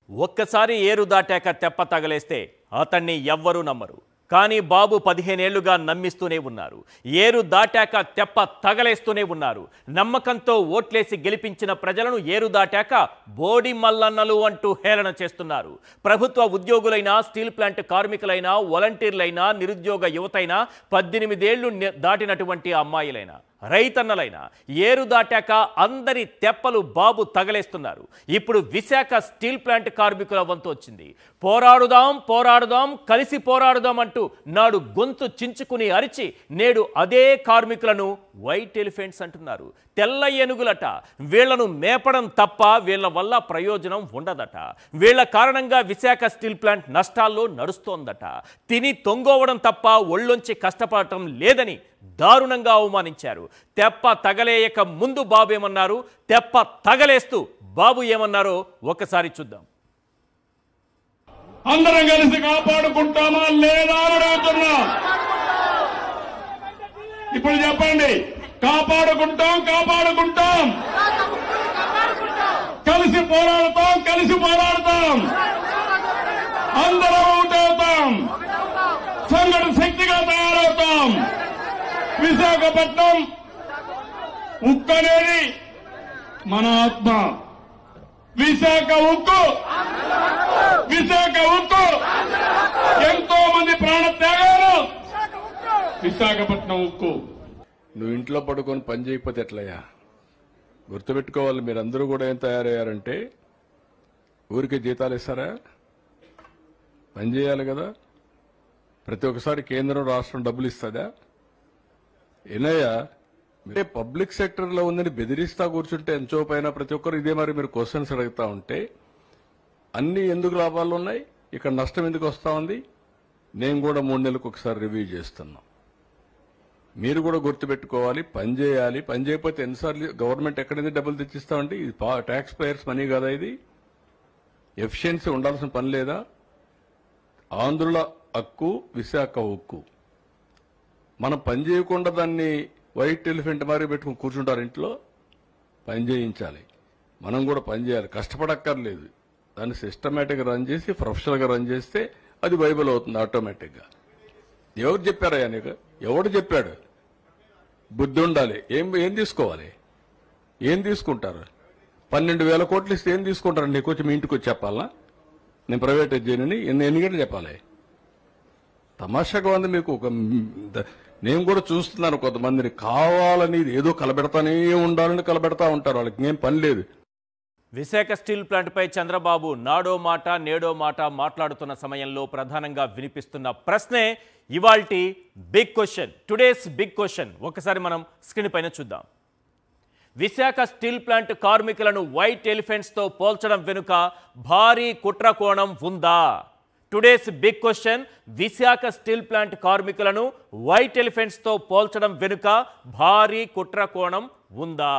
ఒక్కసారి ఏరు దాటాక తెప్ప తగలేస్తే అతన్ని ఎవ్వరూ నమ్మరు. కానీ బాబు 15 ఏళ్లుగా నమ్మిస్తూనే ఉన్నారు. ఏరు దాటాక తెప్ప తగలేస్తూనే ఉన్నారు. నమ్మకంతో ఓట్లేసి గెలిపించిన ప్రజలను ఏరు దాటాక బోడి మల్లన్నలు అంటూ హేళన చేస్తున్నారు. ప్రభుత్వ ఉద్యోగులైనా, స్టీల్ ప్లాంట్ కార్మికులైనా, వాలంటీర్లైనా, నిరుద్యోగ యువతైనా, 18 ఏళ్లు దాటినటువంటి అమ్మాయిలైనా, రైతన్నలైనా ఏరు దాటాక అందరి తెప్పలు బాబు తగలేస్తున్నారు. ఇప్పుడు విశాఖ స్టీల్ ప్లాంట్ కార్మికుల వంతు వచ్చింది. పోరాడుదాం పోరాడుదాం కలిసి పోరాడుదాం అంటూ నాడు గొంతు చించుకుని అరిచి నేడు అదే కార్మికులను వైట్ ఎలిఫెంట్స్ అంటున్నారు. తెల్ల ఏనుగులట. వీళ్లను మేపడం తప్ప వీళ్ల వల్ల ప్రయోజనం ఉండదట. వీళ్ల కారణంగా విశాఖ స్టీల్ ప్లాంట్ నష్టాల్లో నడుస్తోందట. తిని తొంగోవడం తప్ప ఒళ్ళొంచి కష్టపడటం లేదని దారుణంగా అవమానించారు. తెప్ప తగలేయక ముందు బాబు ఏమన్నారు, తెప్ప తగలేస్తూ బాబు ఏమన్నారో ఒకసారి చూద్దాం. అందరం కలిసి కాపాడుకుంటామా లేదా అని అడుగుతున్నా. ఇప్పుడు చెప్పండి, కాపాడుకుంటాం కాపాడుకుంటాం, కలిసి పోరాడతాం కలిసి పోరాడతాం, అందరం ఒకటవుతాం, సంఘటన శక్తిగా తయారవుతాం. విశాఖపట్నం ఉక్కు అనేది మన ఆత్మ. విశాఖ ఉక్కు, విశాఖ ఉక్కు, ఎంతో మంది ప్రాణత్యాగాలు. విశాఖపట్నం ఉక్కు. నువ్వు ఇంట్లో పడుకొని పని చేయకపోతే ఎట్లయ్యా? గుర్తుపెట్టుకోవాలి, మీరందరూ కూడా ఏం తయారయ్యారంటే ఊరికే జీతాలు ఇస్తారా? పని చేయాలి కదా. ప్రతి ఒక్కసారి కేంద్రం రాష్ట్రం డబ్బులు ఇస్తుందా? ఏనయ్యా, అంటే పబ్లిక్ సెక్టర్లో ఉందని బెదిరిస్తా కూర్చుంటే ఎంతో పైన ప్రతి ఒక్కరు ఇదే మరి మీరు క్వశ్చన్స్ అడుగుతా ఉంటే అన్ని ఎందుకు లాభాలు ఉన్నాయి, ఇక్కడ నష్టం ఎందుకు వస్తా ఉంది? నేను కూడా 3 నెలలకు ఒకసారి రివ్యూ చేస్తున్నా. మీరు కూడా గుర్తుపెట్టుకోవాలి, పని చేయాలి. పని చేయకపోతే ఎన్నిసార్లు గవర్నమెంట్ ఎక్కడైంది డబ్బులు తెచ్చిస్తామండి? ఇది ట్యాక్స్ పేయర్స్ మనీ కదా. ఇది ఎఫిషియన్సీ ఉండాల్సిన పని లేదా? ఆంధ్రుల హక్కు విశాఖ ఉక్కు. మనం పని చేయకుండా దాన్ని వైట్ ఎలిఫెంట్ మారి పెట్టుకుని కూర్చుంటారు ఇంట్లో. పని చేయించాలి, మనం కూడా పని చేయాలి, కష్టపడక్కర్లేదు. దాన్ని సిస్టమేటిక్గా రన్ చేసి ప్రొఫెషనల్గా రన్ చేస్తే అది వైబుల్ అవుతుంది ఆటోమేటిక్గా. ఎవరు చెప్పారయ్యా నీకు? ఎవడు చెప్పాడు? బుద్ధి ఉండాలి. ఏం తీసుకోవాలి? ఏం తీసుకుంటారు? 12,000 కోట్లు ఇస్తే ఏం తీసుకుంటారు? నీకు వచ్చి మీ ఇంటికి వచ్చి చెప్పాలా? నేను ప్రైవేట్ చేయనని ఎన్ని గంటలు చెప్పాలి? తమాషాగా ఉంది మీకు. నేను కూడా చూస్తున్నాను, కొంతమందిని కావాలని ఏదో కలబెడతానే ఉండాలని కలబెడతా ఉంటారు. వాళ్ళకి ఏం పని లేదు. విశాఖ స్టీల్ ప్లాంట్పై చంద్రబాబు నాడో మాట నేడో మాట మాట్లాడుతున్న సమయంలో ప్రధానంగా వినిపిస్తున్న ప్రశ్నే ఇవాల్టి big question, today's big question. ఒకసారి మనం స్క్రీన్ పైన చూద్దాం. విశాఖ స్టీల్ ప్లాంట్ కార్మికులను వైట్ ఎలిఫెంట్స్తో పోల్చడం వెనుక భారీ కుట్ర కోణం ఉందా? Today's big question, Visakha steel plant కార్మికులను వైట్ ఎలిఫెంట్స్తో పోల్చడం వెనుక భారీ కుట్ర కోణం ఉందా?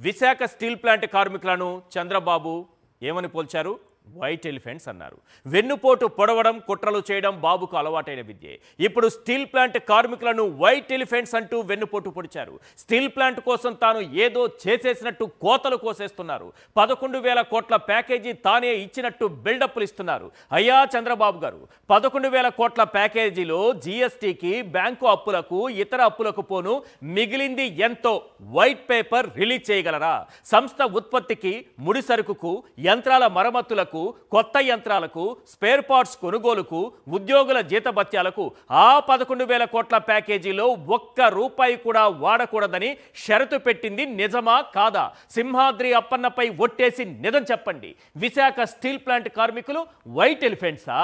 విశాఖ స్టీల్ ప్లాంట్ కార్మికులను చంద్రబాబు ఏమని పోల్చారు? వైట్ ఎలిఫెంట్స్ అన్నారు. వెన్నుపోటు పొడవడం, కుట్రలు చేయడం బాబుకు అలవాటైన విద్యే. ఇప్పుడు స్టీల్ ప్లాంట్ కార్మికులను వైట్ ఎలిఫెంట్స్ అంటూ వెన్నుపోటు పొడిచారు. స్టీల్ ప్లాంట్ కోసం తాను ఏదో చేసేసినట్టు కోతలు కోసేస్తున్నారు. 11,000 కోట్ల ప్యాకేజీ తానే ఇచ్చినట్టు బిల్డప్లు ఇస్తున్నారు. అయ్యా చంద్రబాబు గారు, 11,000 కోట్ల ప్యాకేజీలో జీఎస్టీకి, బ్యాంకు అప్పులకు, ఇతర అప్పులకు పోను మిగిలింది ఎంతో వైట్ పేపర్ రిలీజ్ చేయగలరా? సంస్థ ఉత్పత్తికి, ముడి సరుకుకు, యంత్రాల మరమ్మతులకు, కొత్త యంత్రాలకు, స్పేర్ పార్ట్స్ కొనుగోలుకు, ఉద్యోగుల జీతభత్యాలకు ఆ 11,000 కోట్ల ప్యాకేజీలో ₹1 కూడా వాడకూడదని షరతు పెట్టింది నిజమా కాదా? సింహాద్రి అప్పన్నపై ఒట్టేసి నిజం చెప్పండి. విశాఖ స్టీల్ ప్లాంట్ కార్మికులు వైట్ ఎలిఫెంట్సా?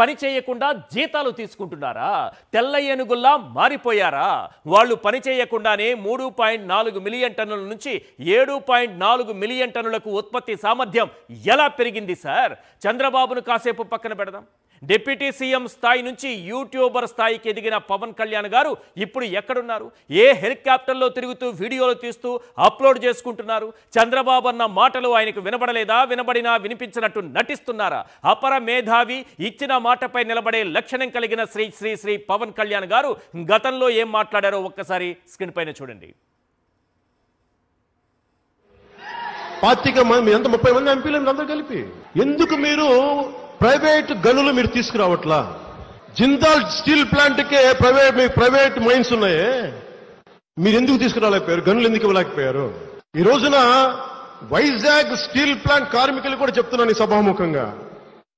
పని చేయకుండా జీతాలు తీసుకుంటున్నారా? తెల్ల ఏనుగుల్లా మారిపోయారా? వాళ్ళు పని చేయకుండానే 3.4 మిలియన్ టన్నుల నుంచి 7.4 మిలియన్ టన్నులకు ఉత్పత్తి సామర్థ్యం ఎలా పెరిగింది సార్? చంద్రబాబును కాసేపు పక్కన పెడదాం. డిప్యూటీ సీఎం స్థాయి నుంచి యూట్యూబర్ స్థాయికి ఎదిగిన పవన్ కళ్యాణ్ గారు ఇప్పుడు ఎక్కడున్నారు? ఏ హెలికాప్టర్లో తిరుగుతూ వీడియోలు తీస్తూ అప్లోడ్ చేసుకుంటున్నారు? చంద్రబాబు అన్న మాటలు ఆయనకు వినబడలేదా? వినబడినా వినిపించినట్టు నటిస్తున్నారా? అపర మేధావి, ఇచ్చిన మాటపై నిలబడే లక్షణం కలిగిన శ్రీ శ్రీ శ్రీ పవన్ కళ్యాణ్ గారు గతంలో ఏం మాట్లాడారో ఒక్కసారి స్క్రీన్ పైన చూడండి. పాతిక మంది ఎంత 30 మంది ఎంపీలు అందరూ కలిపి ఎందుకు మీరు ప్రైవేట్ గనులు మీరు తీసుకురావట్లా? జిందాల్ స్టీల్ ప్లాంట్ కే ప్రైవేట్ మైన్స్ ఉన్నాయే, మీరు ఎందుకు తీసుకురాలేకపోయారు? గనులు ఎందుకు ఇవ్వలేకపోయారు? ఈ రోజున వైజాగ్ స్టీల్ ప్లాంట్ కార్మికులు కూడా చెప్తున్నాను ఈ సభాముఖంగా,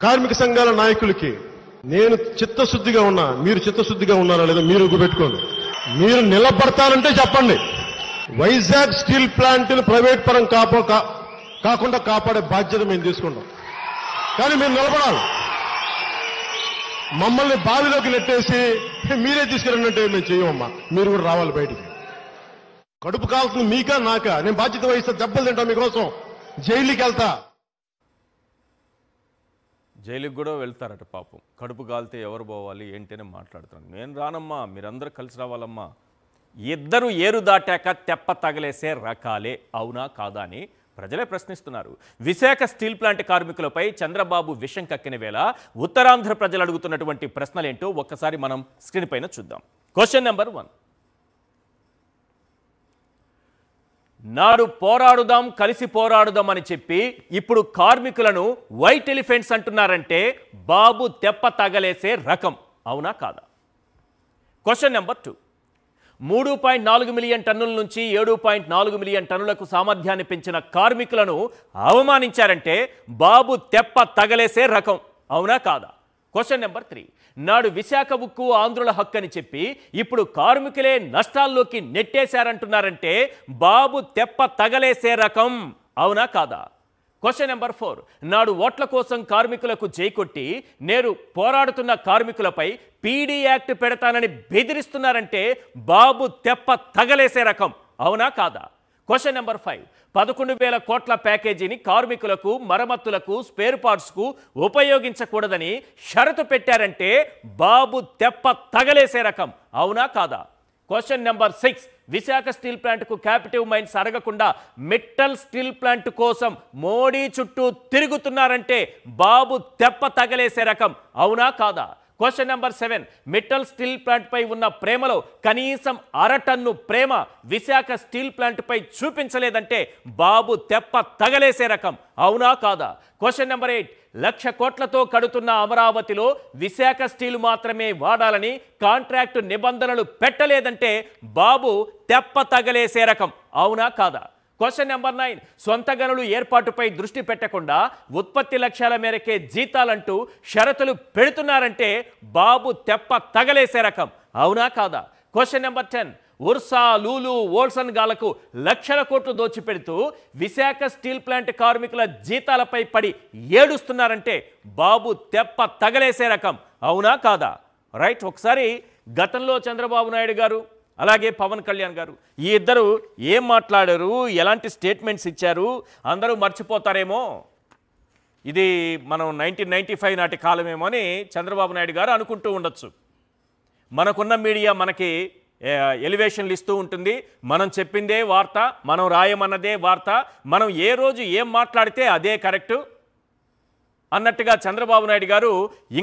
కార్మిక సంఘాల నాయకులకి, నేను చిత్తశుద్ధిగా ఉన్నా, మీరు చిత్తశుద్ధిగా ఉన్నారా లేదా మీరు గుర్తుపెట్టుకోండి. మీరు నిలబడతానంటే చెప్పండి, వైజాగ్ స్టీల్ ప్లాంట్ ని ప్రైవేట్ పరం కాకుండా కాపాడే బాధ్యత మేము తీసుకుంటాం. కానీ మీరు నిలబడాలి. మమ్మల్ని బావిలోకి నెట్టేసి మీరే తీసుకురండి మేము చేయమమ్మా. మీరు కూడా రావాలి బయటికి. కడుపు కాల్తుంది మీకా నాకా? నేను బాధ్యత వహిస్తా, దెబ్బలు తింటా మీకోసం, జైలుకి వెళ్తా. జైలుకి కూడా వెళ్తారట పాపం. కడుపు కాలితే ఎవరు పోవాలి ఏంటి అని మాట్లాడుతున్నాను. నేను రానమ్మా, మీరందరూ కలిసి రావాలమ్మా. ఇద్దరు ఏరు దాటాక తెప్ప తగలేసే రకాలే, అవునా కాదా అని ప్రజలే ప్రశ్నిస్తున్నారు. విశాఖ స్టీల్ ప్లాంట్ కార్మికులపై చంద్రబాబు విషం కక్కిన వేళ ఉత్తరాంధ్ర ప్రజలు అడుగుతున్నటువంటి ప్రశ్నలేంటో ఒక్కసారి మనం స్క్రీన్ పైన చూద్దాం. Question number 1. నాడు పోరాడుదాం, కలిసి పోరాడుదాం అని చెప్పి ఇప్పుడు కార్మికులను వైట్ ఎలిఫెంట్స్ అంటున్నారంటే బాబు తెప్ప తగలేసే రకం, అవునా కాదా? Question number 2. 3.4 మిలియన్ టన్నుల నుంచి 7.4 మిలియన్ టన్నులకు సామర్థ్యాన్ని పెంచిన కార్మికులను అవమానించారంటే బాబు తెప్ప తగలేసే రకం, అవునా కాదా? Question number 3. నాడు విశాఖ ఉక్కు ఆంధ్రుల హక్కు అని చెప్పి ఇప్పుడు కార్మికులే నష్టాల్లోకి నెట్టేశారంటున్నారంటే బాబు తెప్ప తగలేసే రకం, అవునా కాదా? Question number 4. నాడు ఓట్ల కోసం కార్మికులకు జైకొట్టి నేడు పోరాడుతున్న కార్మికులపై పీడీ యాక్ట్ పెడతానని బెదిరిస్తున్నారంటే బాబు తెప్ప తగలేసే రకం, అవునా కాదా? Question number 5. 11,000 కోట్ల ప్యాకేజీని కార్మికులకు, మరమ్మతులకు, స్పేర్ పార్ట్స్కు ఉపయోగించకూడదని షరతు పెట్టారంటే బాబు తెప్ప తగలేసే రకం, అవునా కాదా? Question number 6. విశాఖ స్టీల్ ప్లాంట్కు క్యాపిటివ్ మైన్స్ అడగకుండా మిట్టల్ స్టీల్ ప్లాంట్ కోసం మోడీ చుట్టూ తిరుగుతున్నారంటే బాబు తెప్ప తగలేసే రకం, అవునా కాదా? Question number 7. Mittal steel plant పై ఉన్న ప్రేమలో కనీసం అరటన్ను ప్రేమ విశాఖ స్టీల్ ప్లాంట్ పై చూపించలేదంటే బాబు తెప్ప తగలేసే రకం, అవునా కాదా? Question number 8. 1,00,000 కోట్లతో కడుతున్న అమరావతిలో విశాఖ స్టీల్ మాత్రమే వాడాలని కాంట్రాక్టు నిబంధనలు పెట్టలేదంటే బాబు తెప్ప తగలేసే రకం, అవునా కాదా? Question number 9. సొంత గనులు ఏర్పాటుపై దృష్టి పెట్టకుండా ఉత్పత్తి లక్ష్యాల మేరకే జీతాలంటూ షరతులు పెడుతున్నారంటే బాబు తెప్ప తగలేసే రకం, అవునా కాదా? Question number 10. ఉర్సా, లూలు, ఓల్సన్ గాలకు 1,00,000 కోట్లు దోచిపెడుతూ విశాఖ స్టీల్ ప్లాంట్ కార్మికుల జీతాలపై పడి ఏడుస్తున్నారంటే బాబు తెప్ప తగలేసే రకం, అవునా కాదా? రైట్. ఒకసారి గతంలో చంద్రబాబు నాయుడు గారు అలాగే పవన్ కళ్యాణ్ గారు ఈ ఇద్దరు ఏం మాట్లాడారు, ఎలాంటి స్టేట్మెంట్స్ ఇచ్చారు అందరూ మర్చిపోతారేమో, ఇది మనం 1995 నాటి కాలమేమో అని చంద్రబాబు నాయుడు గారు అనుకుంటూ ఉండొచ్చు. మనకున్న మీడియా మనకి ఎలివేషన్లు ఇస్తూ ఉంటుంది, మనం చెప్పిందే వార్త, మనం రాయమన్నదే వార్త, మనం ఏ రోజు ఏం మాట్లాడితే అదే కరెక్టు అన్నట్టుగా చంద్రబాబు నాయుడు గారు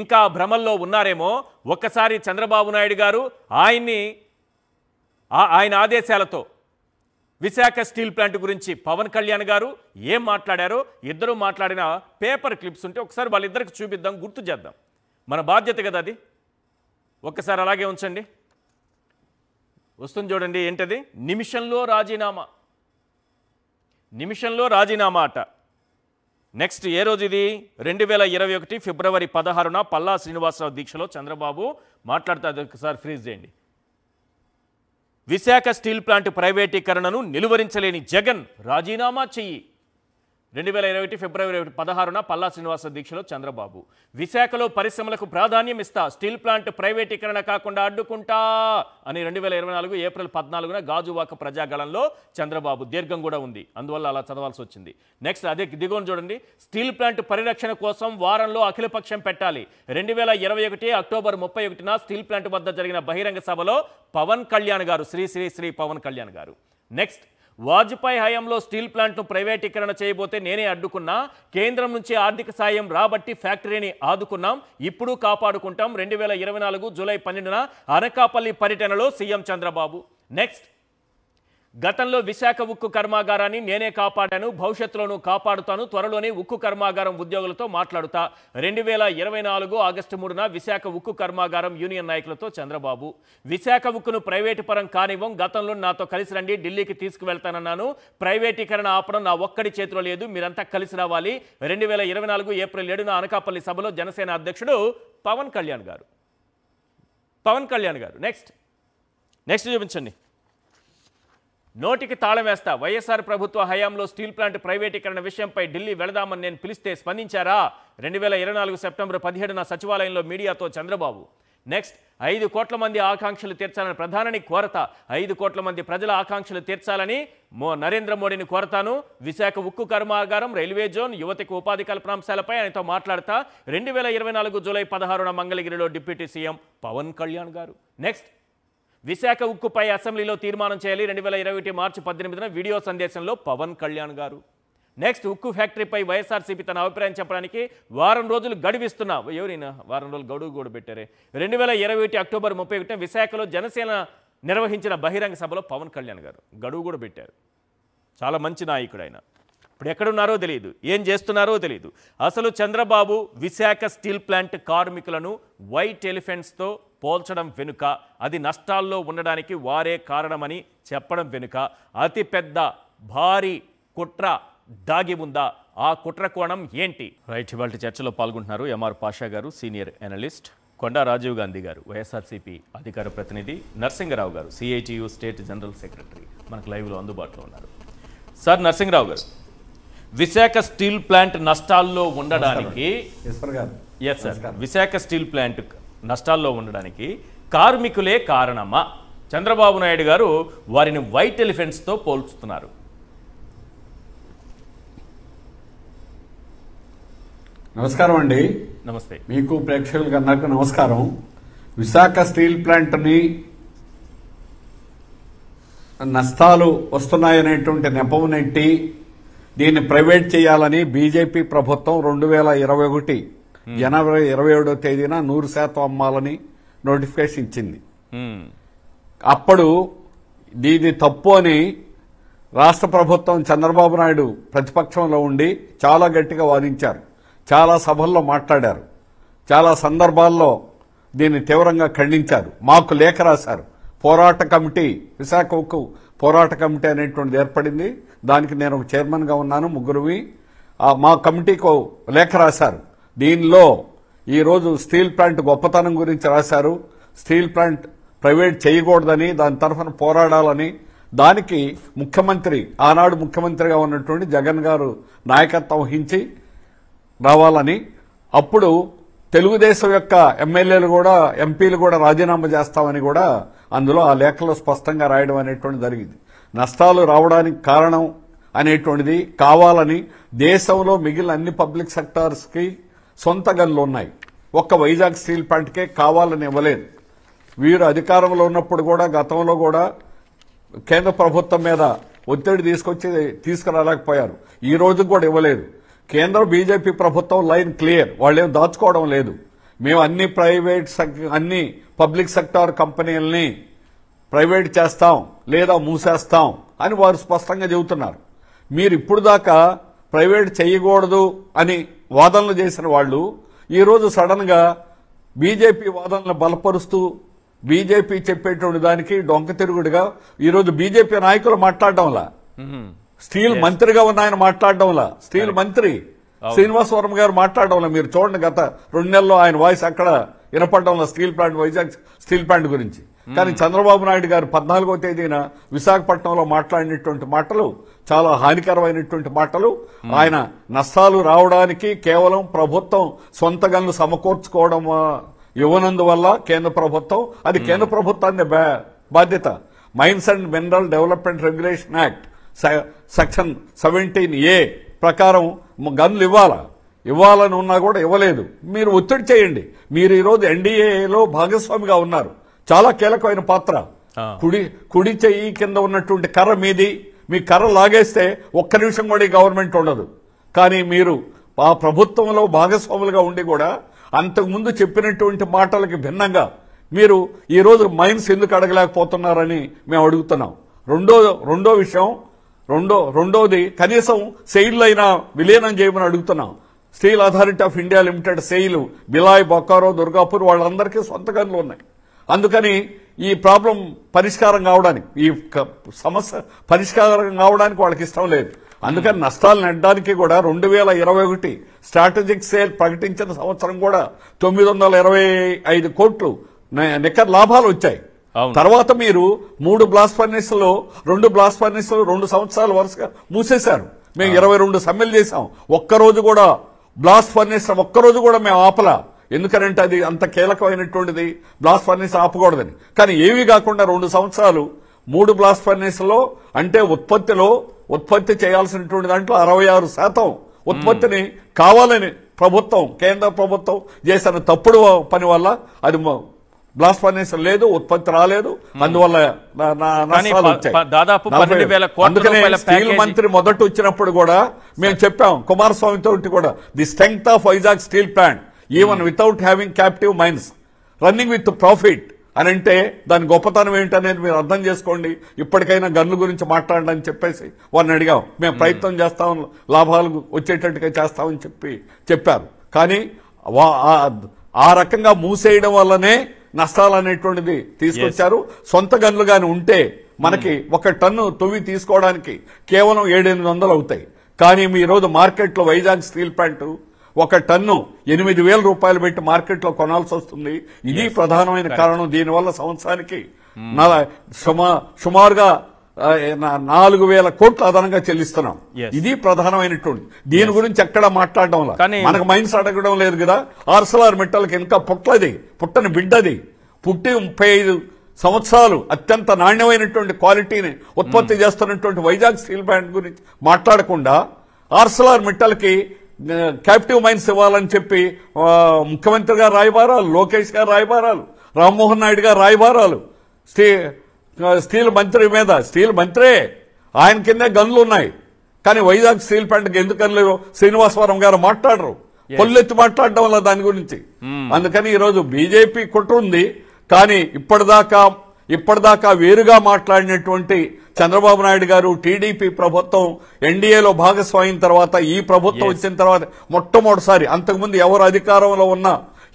ఇంకా భ్రమల్లో ఉన్నారేమో. ఒక్కసారి చంద్రబాబు నాయుడు గారు ఆయన ఆదేశాలతో విశాఖ స్టీల్ ప్లాంట్ గురించి పవన్ కళ్యాణ్ గారు ఏం మాట్లాడారో ఇద్దరు మాట్లాడిన పేపర్ క్లిప్స్ ఉంటే ఒకసారి వాళ్ళిద్దరికి చూపిద్దాం, గుర్తు చేద్దాం. మన బాధ్యత కదా అది. ఒక్కసారి అలాగే ఉంచండి. వస్తుంది చూడండి, ఏంటది? నిమిషంలో రాజీనామా అట. నెక్స్ట్ ఏ రోజు ఇది? 2021 ఫిబ్రవరి 16న పల్లా శ్రీనివాసరావు దీక్షలో చంద్రబాబు మాట్లాడుతూ అది ఒకసారి ఫ్రీజ్ చేయండి. విశాఖ స్టీల్ ప్లాంట్ ప్రైవేటీకరణను నిలువరించలేని జగన్ రాజీనామా చెయ్యి. 2021 ఫిబ్రవరి 16న పల్లా శ్రీనివాస దీక్షలో చంద్రబాబు. విశాఖలో పరిశ్రమలకు ప్రాధాన్యం ఇస్తా, స్టీల్ ప్లాంట్ ప్రైవేటీకరణ కాకుండా అడ్డుకుంటా అని 2024 ఏప్రిల్ 14న గాజువాక ప్రజాగళంలో చంద్రబాబు. దీర్ఘం కూడా ఉంది, అందువల్ల అలా చదవాల్సి వచ్చింది. నెక్స్ట్ అదే దిగువన చూడండి. స్టీల్ ప్లాంట్ పరిరక్షణ కోసం వారంలో అఖిలపక్షం పెట్టాలి. 2021 అక్టోబర్ 31న స్టీల్ ప్లాంట్ వద్ద జరిగిన బహిరంగ సభలో పవన్ కళ్యాణ్ గారు, శ్రీ పవన్ కళ్యాణ్ గారు. నెక్స్ట్, వాజ్పేయి హయాంలో స్టీల్ ప్లాంట్ను ప్రైవేటీకరణ చేయబోతే నేనే అడ్డుకున్నా, కేంద్రం నుంచి ఆర్థిక సాయం రాబట్టి ఫ్యాక్టరీని ఆదుకున్నాం, ఇప్పుడు కాపాడుకుంటాం. 2024 జూలై 12న అనకాపల్లి పర్యటనలో సీఎం చంద్రబాబు. నెక్స్ట్, గతంలో విశాఖ ఉక్కు కర్మాగారాన్ని నేనే కాపాడాను, భవిష్యత్తులోనూ కాపాడుతాను, త్వరలోనే ఉక్కు కర్మాగారం ఉద్యోగులతో మాట్లాడుతా. 2024 ఆగస్టు 3న విశాఖ ఉక్కు కర్మాగారం యూనియన్ నాయకులతో చంద్రబాబు. విశాఖ ఉక్కును ప్రైవేటు పరం కానివ్వం, గతంలో నాతో కలిసి రండి, ఢిల్లీకి తీసుకువెళ్తానన్నాను. ప్రైవేటీకరణ ఆపడం నా ఒక్కడి చేతిలో లేదు, మీరంతా కలిసి రావాలి. 2024 ఏప్రిల్ 7న అనకాపల్లి సభలో జనసేన అధ్యక్షుడు పవన్ కళ్యాణ్ గారు. నెక్స్ట్ చూపించండి. నోటికి తాళం వేస్తా, వైఎస్ఆర్ ప్రభుత్వ హయాంలో స్టీల్ ప్లాంట్ ప్రైవేటీకరణ విషయంపై ఢిల్లీ వెళదామని నేను పిలిస్తే స్పందించారా? 2024 సెప్టెంబర్ 17న సచివాలయంలో మీడియాతో చంద్రబాబు. నెక్స్ట్, 5 కోట్ల మంది ఆకాంక్షలు తీర్చాలని ప్రధాని కోరత. 5 కోట్ల మంది ప్రజల ఆకాంక్షలు తీర్చాలని నరేంద్ర మోడీని కోరతాను. విశాఖ ఉక్కు కర్మాగారం, రైల్వే జోన్, యువతకు ఉపాధి కల్పనాంశాలపై ఆయనతో మాట్లాడతా. 2024 జూలై 16న మంగళగిరిలో డిప్యూటీ సీఎం పవన్ కళ్యాణ్ గారు. నెక్స్ట్, విశాఖ ఉక్కుపై అసెంబ్లీలో తీర్మానం చేయాలి. 2021 మార్చి 18న వీడియో సందేశంలో పవన్ కళ్యాణ్ గారు. నెక్స్ట్, ఉక్కు ఫ్యాక్టరీపై వైఎస్ఆర్సీపీ తన అభిప్రాయం చెప్పడానికి వారం రోజులు గడువిస్తున్నా. ఎవరైనా వారం రోజులు గడువు కూడా పెట్టారే. 2021 అక్టోబర్ 31న విశాఖలో జనసేన నిర్వహించిన బహిరంగ సభలో పవన్ కళ్యాణ్ గారు గడువు కూడా పెట్టారు. చాలా మంచి నాయకుడు ఆయన. ఇప్పుడు ఎక్కడున్నారో తెలియదు, ఏం చేస్తున్నారో తెలియదు. అసలు చంద్రబాబు విశాఖ స్టీల్ ప్లాంట్ కార్మికులను వైట్ ఎలిఫెంట్స్తో పోల్చడం వెనుక, అది నష్టాల్లో ఉండడానికి వారే కారణమని చెప్పడం వెనుక అతిపెద్ద భారీ కుట్ర దాగి ఉందా? ఆ కుట్ర కోణం ఏంటి? రైట్, ఇవాళ చర్చలో పాల్గొంటున్నారు ఎంఆర్ పాషా గారు, సీనియర్ అనలిస్ట్, కొండా రాజీవ్ గాంధీ గారు, వైఎస్ఆర్సీపీ అధికార ప్రతినిధి, నరసింగరావు గారు, సిఐటియు స్టేట్ జనరల్ సెక్రటరీ, మనకు లైవ్లో అందుబాటులో ఉన్నారు. సార్ నరసింగరావు గారు, విశాఖ స్టీల్ ప్లాంట్ నష్టాల్లో ఉండడానికి విశాఖ స్టీల్ ప్లాంట్ నష్టాల్లో ఉండడానికి కార్మికులే కారణమా? చంద్రబాబు నాయుడు గారు వారిని వైట్ ఎలిఫెంట్స్తో పోల్చుతున్నారు. నమస్కారం అండి. నమస్తే. మీకు ప్రేక్షకులకు అందరికీ నమస్కారం. విశాఖ స్టీల్ ప్లాంట్ని నష్టాలు వస్తున్నాయనేటువంటి నెపం నెట్టి దీన్ని ప్రైవేట్ చేయాలని బీజేపీ ప్రభుత్వం 2021 జనవరి 27వ తేదీన 100% అమ్మాలని నోటిఫికేషన్ ఇచ్చింది. అప్పుడు దీని తప్పు అని రాష్ట్ర ప్రభుత్వం చంద్రబాబు నాయుడు ప్రతిపక్షంలో ఉండి చాలా గట్టిగా వాదించారు. చాలా సభల్లో మాట్లాడారు. చాలా సందర్భాల్లో దీన్ని తీవ్రంగా ఖండించారు. మాకు లేఖ రాశారు. పోరాట కమిటీ, విశాఖ ఉక్కు పోరాట కమిటీ అనేటువంటిది ఏర్పడింది. దానికి నేను ఒక చైర్మన్గా ఉన్నాను. ముగ్గురువి మా కమిటీకి లేఖ రాశారు. దీనిలో ఈరోజు స్టీల్ ప్లాంట్ గొప్పతనం గురించి రాశారు. స్టీల్ ప్లాంట్ ప్రైవేట్ చేయకూడదని, దాని తరఫున పోరాడాలని, దానికి ముఖ్యమంత్రి, ఆనాడు ముఖ్యమంత్రిగా ఉన్నటువంటి జగన్ గారు నాయకత్వం వహించి రావాలని, అప్పుడు తెలుగుదేశం యొక్క ఎమ్మెల్యేలు కూడా, ఎంపీలు కూడా రాజీనామా చేస్తామని కూడా అందులో ఆ లేఖలో స్పష్టంగా రాయడం అనేటువంటి జరిగింది. నష్టాలు రావడానికి కారణం అనేటువంటిది కావాలని దేశంలో మిగిలిన అన్ని పబ్లిక్ సెక్టార్స్కి సొంత గన్లు ఉన్నాయి. ఒక్క వైజాగ్ స్టీల్ ప్లాంట్కే కావాలని ఇవ్వలేదు. వీరు అధికారంలో ఉన్నప్పుడు కూడా, గతంలో కూడా కేంద్ర ప్రభుత్వం మీద ఒత్తిడి తీసుకురాలేకపోయారు. ఈ రోజు కూడా ఇవ్వలేదు. కేంద్ర బీజేపీ ప్రభుత్వం లైన్ క్లియర్, వాళ్ళేం దాచుకోవడం లేదు. మేము అన్ని పబ్లిక్ సెక్టార్ కంపెనీలని ప్రైవేట్ చేస్తాం లేదా మూసేస్తాం అని వారు స్పష్టంగా చెబుతున్నారు. మీరు ఇప్పుడు దాకా ప్రైవేట్ చేయకూడదు అని వాదనలు చేసిన వాళ్ళు ఈరోజు సడన్ గా బీజేపీ వాదనలు బలపరుస్తూ, బీజేపీ చెప్పేటువంటి దానికి డొంక తిరుగుడుగా ఈరోజు బీజేపీ నాయకులు మాట్లాడడంలా, స్టీల్ మంత్రిగా ఉన్న ఆయన మాట్లాడడంలా, స్టీల్ మంత్రి శ్రీనివాసవరం గారు మాట్లాడడంలా. మీరు చూడండి, గత 2 నెలల్లో ఆయన వాయిస్ అక్కడ వినపడడంలో steel plant, Vizag steel plant గురించి. కానీ చంద్రబాబు నాయుడు గారు 14వ తేదీన విశాఖపట్నంలో మాట్లాడినటువంటి మాటలు చాలా హానికరమైనటువంటి మాటలు. ఆయన నష్టాలు రావడానికి కేవలం ప్రభుత్వం సొంత గన్లు సమకూర్చుకోవడం ఇవ్వనందువల్ల కేంద్ర ప్రభుత్వం, అది కేంద్ర ప్రభుత్వాన్ని బాధ్యత. Mines and mineral development regulation act section 17A ప్రకారం గన్లు ఇవ్వాలని ఉన్నా కూడా ఇవ్వలేదు. మీరు ఒత్తిడి చేయండి. మీరు ఈరోజు ఎన్డీఏలో భాగస్వామిగా ఉన్నారు. చాలా కీలకమైన పాత్ర. కుడి చెయ్యి కింద ఉన్నటువంటి కర్ర మీది, మీ కర్ర లాగేస్తే ఒక్క నిమిషం కూడా ఈ గవర్నమెంట్ ఉండదు. కానీ మీరు ఆ ప్రభుత్వంలో భాగస్వాములుగా ఉండి కూడా అంతకుముందు చెప్పినటువంటి మాటలకి భిన్నంగా మీరు ఈరోజు మైన్స్ ఎందుకు అడగలేకపోతున్నారని మేము అడుగుతున్నాం. రెండో విషయం రెండోది కనీసం సెయిల్ అయినా విలీనం చేయమని అడుగుతున్నాం. Steel authority of India limited SAIL, Bhilai, Bokaro, Durgapur వాళ్ళందరికీ సొంత గనులు ఉన్నాయి. అందుకని ఈ ప్రాబ్లం పరిష్కారం కావడానికి, ఈ సమస్య పరిష్కారం కావడానికి వాళ్ళకి ఇష్టం లేదు. అందుకని నష్టాలు నెట్టడానికి కూడా 2021 స్ట్రాటజిక్ సేల్ ప్రకటించిన సంవత్సరం కూడా 925 కోట్లు నికర లాభాలు వచ్చాయి. తర్వాత మీరు 3 బ్లాస్ట్ ఫర్నేస్లో 2 బ్లాస్ట్ ఫర్నేస్లు 2 సంవత్సరాలు వరుసగా మూసేశారు. మేము 22 సమ్మెలు చేశాం. ఒక్కరోజు కూడా బ్లాస్ట్ ఫర్నేస్ ఒక్కరోజు కూడా మేము ఆపలా. ఎందుకనంటే అది అంత కీలకమైనటువంటిది, బ్లాస్ట్ ఫర్నేస్ ఆపకూడదని. కానీ ఏవి కాకుండా 2 సంవత్సరాలు 3 బ్లాస్ట్ ఫర్నేస్లో అంటే ఉత్పత్తి చేయాల్సినటువంటి దాంట్లో 66% ఉత్పత్తిని కావాలని కేంద్ర ప్రభుత్వం చేసిన తప్పుడు పని వల్ల అది బ్లాస్ట్ ఫర్నేస్ లేదు, ఉత్పత్తి రాలేదు. అందువల్ల నష్టాలు వచ్చాయి. అందుకనే స్టీల్ మంత్రి మొదట వచ్చినప్పుడు కూడా మేము చెప్పాం, కుమారస్వామి తోటి కూడా, the strength of Vizag steel plant even without having captive mines running with profit అని అంటే దాని గొప్పతనం ఏంటనేది మీరు అర్థం చేసుకోండి. ఇప్పటికైనా గన్ల గురించి మాట్లాడండి అని చెప్పేసి వారిని అడిగాం. మేము ప్రయత్నం చేస్తాం, లాభాలు వచ్చేటట్టుగా చేస్తామని చెప్పారు. కానీ ఆ రకంగా మూసేయడం వల్లనే నష్టాలు అనేటువంటిది తీసుకొచ్చారు. సొంత గన్లు గాని ఉంటే మనకి 1 టన్ను తొవ్వి తీసుకోవడానికి కేవలం 700-800 అవుతాయి. కానీ మీ రోజు మార్కెట్లో వైజాగ్ స్టీల్ ప్లాంట్ 1 టన్ను 8,000 రూపాయలు పెట్టి మార్కెట్లో కొనాల్సి వస్తుంది. ఇది ప్రధానమైన కారణం. దీనివల్ల సంవత్సరానికి సుమారుగా 4,000 కోట్లు అదనంగా చెల్లిస్తున్నాం. ఇది ప్రధానమైనటువంటి. దీని గురించి ఎక్కడ మాట్లాడడం వల్ల మనకు మైన్స్ అడగడం లేదు కదా. ఆర్సెల్ఆర్ మెటల్కి ఇంకా పుట్టని బిడ్డది. పుట్టి 35 సంవత్సరాలు అత్యంత నాణ్యమైనటువంటి క్వాలిటీని ఉత్పత్తి చేస్తున్నటువంటి వైజాగ్ స్టీల్ ప్లాంట్ గురించి మాట్లాడకుండా ఆర్సెల్ఆర్ మెటల్కి క్యాప్టివ్ మైన్స్ ఇవ్వాలని చెప్పి ముఖ్యమంత్రి గారు రాయబారాలు, లోకేష్ గారు రాయబారాలు, రామ్మోహన్ నాయుడు గారు రాయబారాలు, స్టీల్ మంత్రి మీద, స్టీల్ మంత్రే ఆయన కింద గన్లు ఉన్నాయి. కానీ వైజాగ్ స్టీల్ ప్లాంట్కి ఎందుకు గన్లు శ్రీనివాసవరం గారు మాట్లాడరు, పొల్లెత్తి మాట్లాడడం వల్ల దాని గురించి. అందుకని ఈరోజు బీజేపీ కుట్ర ఉంది. కానీ ఇప్పటిదాకా వేరుగా మాట్లాడినటువంటి చంద్రబాబు నాయుడు గారు, టీడీపీ ప్రభుత్వం ఎన్డీఏలో భాగస్వామ్యం తర్వాత, ఈ ప్రభుత్వం వచ్చిన తర్వాత మొట్టమొదటిసారి, అంతకుముందు ఎవరు అధికారంలో ఉన్నా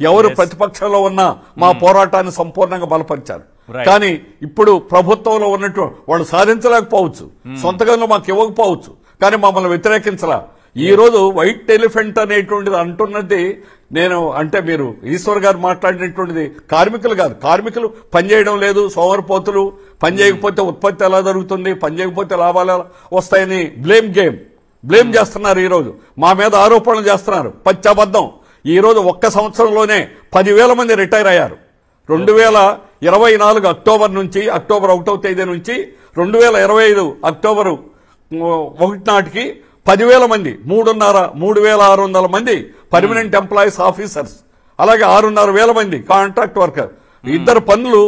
ఎవరు ప్రతిపక్షంలో ఉన్నా మా పోరాటాన్ని సంపూర్ణంగా బలపరిచారు. కానీ ఇప్పుడు ప్రభుత్వంలో ఉన్నట్టు వాళ్ళు సాధించలేకపోవచ్చు, సొంతగా మాకు ఇవ్వకపోవచ్చు, కానీ మమ్మల్ని వ్యతిరేకించలా. ఈ రోజు వైట్ ఎలిఫెంట్ అనేటువంటిది అంటున్నది నేను అంటే మీరు ఈశ్వర్ గారు మాట్లాడినటువంటిది కార్మికులు కాదు. కార్మికులు పనిచేయడం లేదు, సోమరిపోతులు, పని చేయకపోతే ఉత్పత్తి ఎలా జరుగుతుంది, పని చేయకపోతే లాభాలు వస్తాయని బ్లేమ్ చేస్తున్నారు. ఈ రోజు మా మీద ఆరోపణలు చేస్తున్నారు, పచ్చబద్ధం. ఈ రోజు 1 సంవత్సరంలోనే 10,000 మంది రిటైర్ అయ్యారు. 2024 అక్టోబర్ 1వ తేదీ నుంచి 2025 అక్టోబర్ 1 నాటికి 10,000 మంది, 3,600 మంది పర్మనెంట్ ఎంప్లాయీస్ ఆఫీసర్స్, అలాగే 6,500 మంది కాంట్రాక్ట్ వర్కర్. 2 పనులు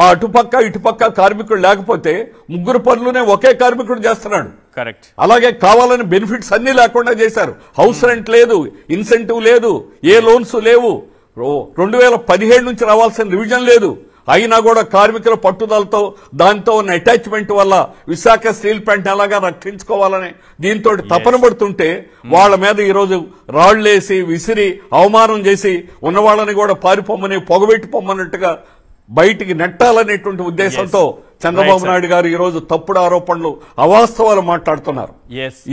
అటుపక్క ఇటుపక్క కార్మికుడు లేకపోతే 3 పనులునే ఒకే కార్మికుడు చేస్తున్నాడు. కరెక్ట్. అలాగే కావాలని బెనిఫిట్స్ అన్ని లేకుండా చేశారు. హౌస్ రెంట్ లేదు, ఇన్సెంటివ్ లేదు, ఏ లోన్స్ లేవు, 2017 నుంచి రావాల్సిన రివిజన్ లేదు. అయినా కూడా కార్మికుల పట్టుదలతో దాంతో ఉన్న అటాచ్మెంట్ వల్ల విశాఖ స్టీల్ ప్లాంట్ ఎలాగా రక్షించుకోవాలని దీంతో తపన పడుతుంటే వాళ్ళ మీద ఈరోజు రాళ్లేసి విసిరి అవమానం చేసి ఉన్నవాళ్ళని కూడా పారిపోమ్మని పొగబెట్టి పొమ్మన్నట్టుగా బయటికి నెట్టాలనేటువంటి ఉద్దేశంతో చంద్రబాబు నాయుడు గారు ఈ రోజు తప్పుడు ఆరోపణలు, అవాస్తవాలు మాట్లాడుతున్నారు.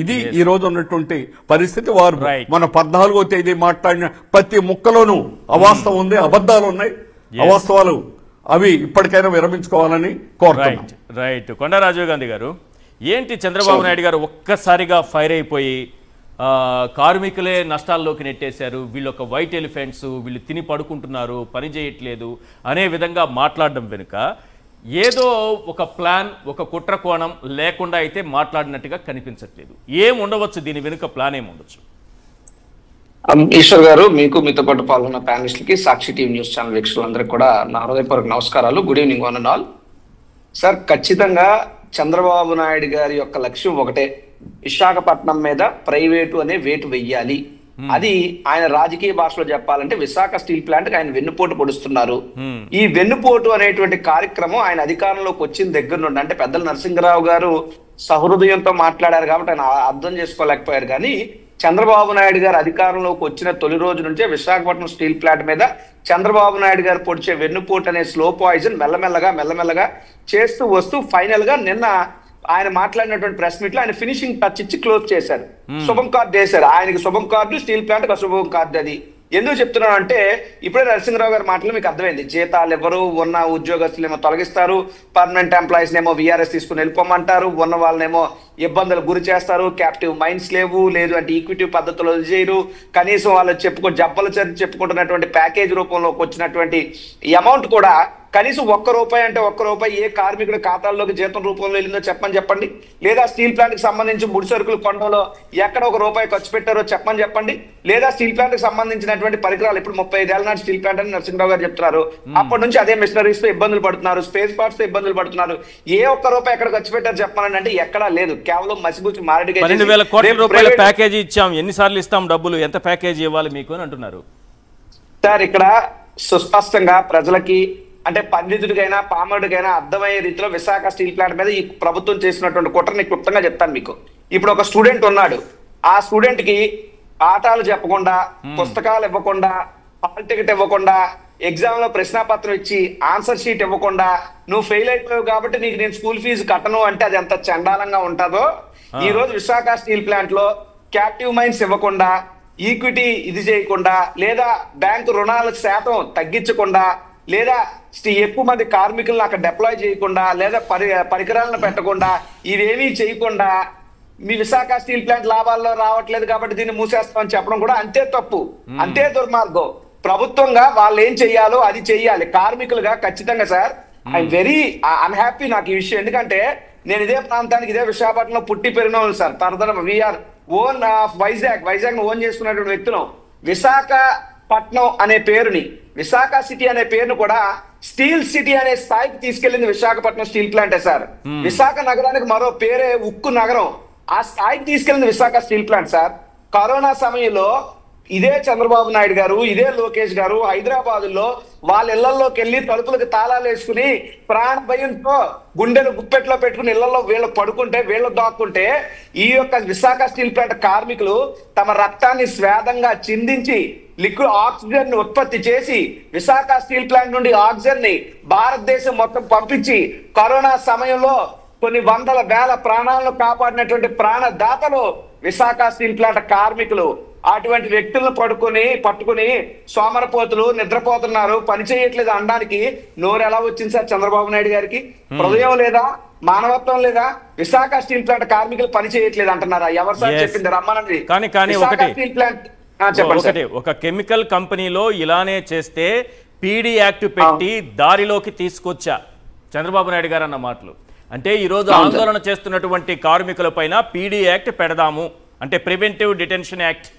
ఇది ఈ రోజు ఉన్నటువంటి పరిస్థితి. వారు మన 14వ తేదీ మాట్లాడిన ప్రతి ముక్కలోనూ అవాస్తవం ఉంది, అబద్దాలు ఉన్నాయి, అవాస్తవాలు. అవి ఇప్పటికైనా విరమించుకోవాలని కోరుతున్నాం. రైట్. కొండా రాజీవ్ గాంధీ గారు, ఏంటి చంద్రబాబు నాయుడు గారు ఒక్కసారిగా ఫైర్ అయిపోయి కార్మికులే నష్టాల్లోకి నెట్టేశారు, వీళ్ళు ఒక వైట్ ఎలిఫెంట్స్, వీళ్ళు తిని పడుకుంటున్నారు, పని చేయట్లేదు అనే విధంగా మాట్లాడడం వెనుక ఏదో ఒక ప్లాన్, ఒక కుట్ర కోణం లేకుండా అయితే మాట్లాడినట్టుగా కనిపించట్లేదు. ఏం ఉండవచ్చు దీని వెనుక? ప్లాన్ ఏముండొచ్చు? ఈశ్వర్ గారు, మీకు మీతో పాటు పాల్గొన్న ప్యానలిస్టులకి, సాక్షి టీవీ న్యూస్ ఛానల్ వీక్షకులందరికీ కూడా నా హృదయపూర్వక నమస్కారాలు. Good evening one and all. Sir, ఖచ్చితంగా చంద్రబాబు నాయుడు గారి యొక్క లక్ష్యం ఒకటే, విశాఖపట్నం మీద ప్రైవేటు అనే వేటు వెయ్యాలి అది ఆయన రాజకీయ భాషలో చెప్పాలంటే విశాఖ స్టీల్ ప్లాంట్ కి ఆయన వెన్నుపోటు పొడుస్తున్నారు. ఈ వెన్నుపోటు అనేటువంటి కార్యక్రమం ఆయన అధికారంలోకి వచ్చిన దగ్గర నుండి, అంటే పెద్దల నరసింహరావు గారు సహృదయంతో మాట్లాడారు కాబట్టి ఆయన అర్థం చేసుకోలేకపోయారు. కానీ చంద్రబాబు నాయుడు గారు అధికారంలోకి వచ్చిన తొలి రోజు నుంచే విశాఖపట్నం స్టీల్ ప్లాంట్ మీద చంద్రబాబు నాయుడు గారు పొడిచే వెన్నుపోటు అనే స్లో పాయిజన్ మెల్లమెల్లగా చేస్తూ వస్తూ ఫైనల్ గా నిన్న ఆయన మాట్లాడినటువంటి ప్రెస్ మీట్ లో ఆయన ఫినిషింగ్ టచ్ ఇచ్చి క్లోజ్ చేశారు. శుభం కార్డు వేశారు. ఆయనకి శుభం కార్డు, స్టీల్ ప్లాంట్ కి శుభం కార్డు. అది ఎందుకు చెప్తున్నాను అంటే ఇప్పుడే నరసింహరావు గారి మాటలు మీకు అర్థమైంది. జీతాలు ఎవరు ఉన్న ఉద్యోగస్తులు ఏమో తొలగిస్తారు, పర్మనెంట్ ఎంప్లాయీస్ ఏమో విఆర్ఎస్ తీసుకుని వెళ్ళిపోమంటారు, ఉన్న వాళ్ళనేమో ఇబ్బందులు గురి చేస్తారు, క్యాప్టివ్ మైండ్స్ లేదు అంటే ఈక్విటీ పద్ధతిలో చేయరు, కనీసం వాళ్ళు చెప్పుకుంటున్నటువంటి ప్యాకేజ్ రూపంలోకి వచ్చినటువంటి అమౌంట్ కూడా కనీసం ₹1 అంటే ₹1 ఏ కార్మికుడి ఖాతాల్లోకి జీతం రూపంలో వెళ్ళిందో చెప్పండి. లేదా స్టీల్ ప్లాంట్ కి సంబంధించి ముడి సరుకులు కొనడంలో ఎక్కడ ₹1 ఖర్చు పెట్టారో చెప్పండి. లేదా స్టీల్ ప్లాంట్ కి సంబంధించినటువంటి పరికరాలు, ఇప్పుడు 35 ఏళ్ల నాటి స్టీల్ ప్లాంట్ అని నరసింహరావు గారు చెప్తున్నారు, అప్పటి నుంచి అదే మిషనరీస్ తో ఇబ్బందులు పడుతున్నారు, స్పేస్ పార్ట్స్ తో ఇబ్బందులు పడుతున్నారు. ఏ ₹1 ఎక్కడ ఖర్చు పెట్టారు చెప్పాలని అంటే ఎక్కడా లేదు. కేవలం మసిబూచి మారడిగా 12,000 కోట్ల రూపాయల ప్యాకేజీ ఇచ్చాం, ఎన్నిసార్లు ఇస్తాం డబ్బులు, ఎంత ప్యాకేజీ ఇవ్వాలి మీకు అని అంటున్నారు. సార్ ఇక్కడ సుస్పష్టంగా ప్రజలకి అంటే పండితుడికైనా పామరుడికైనా అర్థమయ్యే రీతిలో విశాఖ స్టీల్ ప్లాంట్ మీద ఈ ప్రభుత్వం చేసినటువంటి కుట్రని క్లుప్తంగా చెప్తాను మీకు. ఇప్పుడు ఒక స్టూడెంట్ ఉన్నాడు, ఆ స్టూడెంట్ కి పాఠాలు చెప్పకుండా, పుస్తకాలు ఇవ్వకుండా, హాల్ టికెట్ ఇవ్వకుండా, ఎగ్జామ్ లో ప్రశ్నాపత్రం ఇచ్చి ఆన్సర్ షీట్ ఇవ్వకుండా, నువ్వు ఫెయిల్ అయిపోయావు కాబట్టి నీకు నేను స్కూల్ ఫీజు కట్టను అంటే అది ఎంత చండాలంగా ఉంటుందో, ఈ రోజు విశాఖ స్టీల్ ప్లాంట్ లో క్యాప్టివ్ మైన్స్ ఇవ్వకుండా, ఈక్విటీ ఇది చేయకుండా, లేదా బ్యాంకు రుణాల శాతం తగ్గించకుండా, లేదా ఎక్కువ మంది కార్మికులను అక్కడ డిప్లాయ్ చేయకుండా, లేదా పరికరాలను పెట్టకుండా, ఇవేమీ చేయకుండా మీ విశాఖ స్టీల్ ప్లాంట్ లాభాల్లో రావట్లేదు కాబట్టి దీన్ని మూసేస్తామని చెప్పడం కూడా అంతే తప్పు, అంతే దుర్మార్గం. ప్రభుత్వంగా వాళ్ళు ఏం చెయ్యాలో అది చెయ్యాలి. కార్మికులుగా ఖచ్చితంగా సార్ ఐఎమ్ వెరీ అన్హ్యాపీ నాకు ఈ విషయం. ఎందుకంటే నేను ఇదే ప్రాంతానికి, ఇదే విశాఖపట్నంలో పుట్టి పెరిగిన వాళ్ళు సార్. తర్వాత we are own of Vizag own చేసుకున్నటువంటి వ్యక్తులు. విశాఖపట్నం అనే పేరుని, విశాఖ సిటీ అనే పేరును కూడా స్టీల్ సిటీ అనే స్థాయికి తీసుకెళ్లింది విశాఖపట్నం స్టీల్ ప్లాంటే సార్. విశాఖ నగరానికి మరో పేరే ఉక్కు నగరం, ఆ స్థాయికి తీసుకెళ్లింది Visakha steel plant sir. Corona సమయంలో ఇదే చంద్రబాబు నాయుడు గారు, ఇదే లోకేష్ గారు హైదరాబాద్ లో వాళ్ళ ఇళ్లలోకి వెళ్ళి తలుపులకు తాళాలు వేసుకుని ప్రాణ భయంతో గుండెలు గుప్పెట్లో పెట్టుకుని ఇళ్లలో వీళ్ళు పడుకుంటే, వీళ్ళు దాక్కుంటే, ఈ యొక్క విశాఖ స్టీల్ ప్లాంట్ కార్మికులు తమ రక్తాన్ని స్వేదంగా చిందించి లిక్విడ్ ఆక్సిజన్ ని ఉత్పత్తి చేసి విశాఖ స్టీల్ ప్లాంట్ నుండి ఆక్సిజన్ ని భారతదేశం మొత్తం పంపించి కరోనా సమయంలో కొన్ని వందల వేల ప్రాణాలను కాపాడినటువంటి ప్రాణదాతలు విశాఖ స్టీల్ ప్లాంట్ కార్మికులు. అటువంటి వ్యక్తులను పట్టుకుని సోమరపోతులు నిద్రపోతున్నారు, పని చేయట్లేదు అనడానికి నోరు ఎలా వచ్చింది సార్ చంద్రబాబు నాయుడు గారికి? హృదయం లేదా, మానవత్వం లేదా? విశాఖ స్టీల్ ప్లాంట్ కార్మికులు పని చేయట్లేదు అంటున్నారా? ఎవరు సార్ చెప్పింది? రమ్మనండి. స్టీల్ ప్లాంట్ ఒక కెమికల్ కంపెనీలో ఇలానే చేస్తే పీడీ యాక్ట్ పెట్టి దారిలోకి తీసుకొచ్చా చంద్రబాబు నాయుడు గారు అన్న మాటలు. అంటే ఈరోజు ఆందోళన చేస్తున్నటువంటి కార్మికుల పైన పీడీ యాక్ట్ పెడదాము అంటే ప్రివెంటివ్ డిటెన్షన్ యాక్ట్.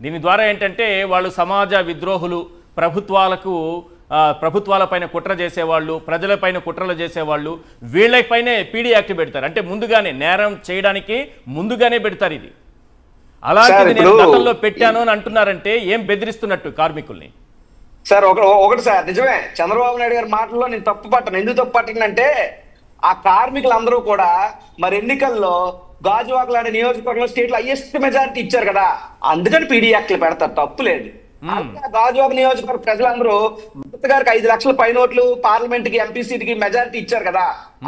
దీని ద్వారా ఏంటంటే వాళ్ళు సమాజ విద్రోహులు, ప్రభుత్వాలపైన కుట్ర చేసేవాళ్ళు, ప్రజలపైన కుట్రలు చేసేవాళ్ళు, వీళ్ళపైనే పీడీ యాక్ట్ పెడతారు. అంటే ముందుగానే నేరం చేయడానికి ముందుగానే పెడతారు. ఇది అలాంటిది నేను గతంలో పెట్టాను అని అంటున్నారంటే ఏం బెదిరిస్తున్నట్టు కార్మికుల్ని? సార్ ఒకటి సార్ నిజమే, చంద్రబాబు నాయుడు గారి మాటల్లో నేను తప్పు పట్టను. ఎందుకు తప్పు పట్టినంటే ఆ కార్మికులందరూ కూడా మరి ఎన్నికల్లో గాజువాక లాంటి నియోజకవర్గంలో స్టేట్ లో హైయెస్ట్ మెజారిటీ ఇచ్చారు కదా, అందుకని పీడీ యాక్ట్లు పెడతారు, తప్పు లేదు. గాజువాక నియోజకవర్గ ప్రజలందరూ భరత్ గారికి 5 లక్షల పైనోట్లు పార్లమెంట్ కి, ఎంపీ సీట్ కి మెజారిటీ ఇచ్చారు కదా,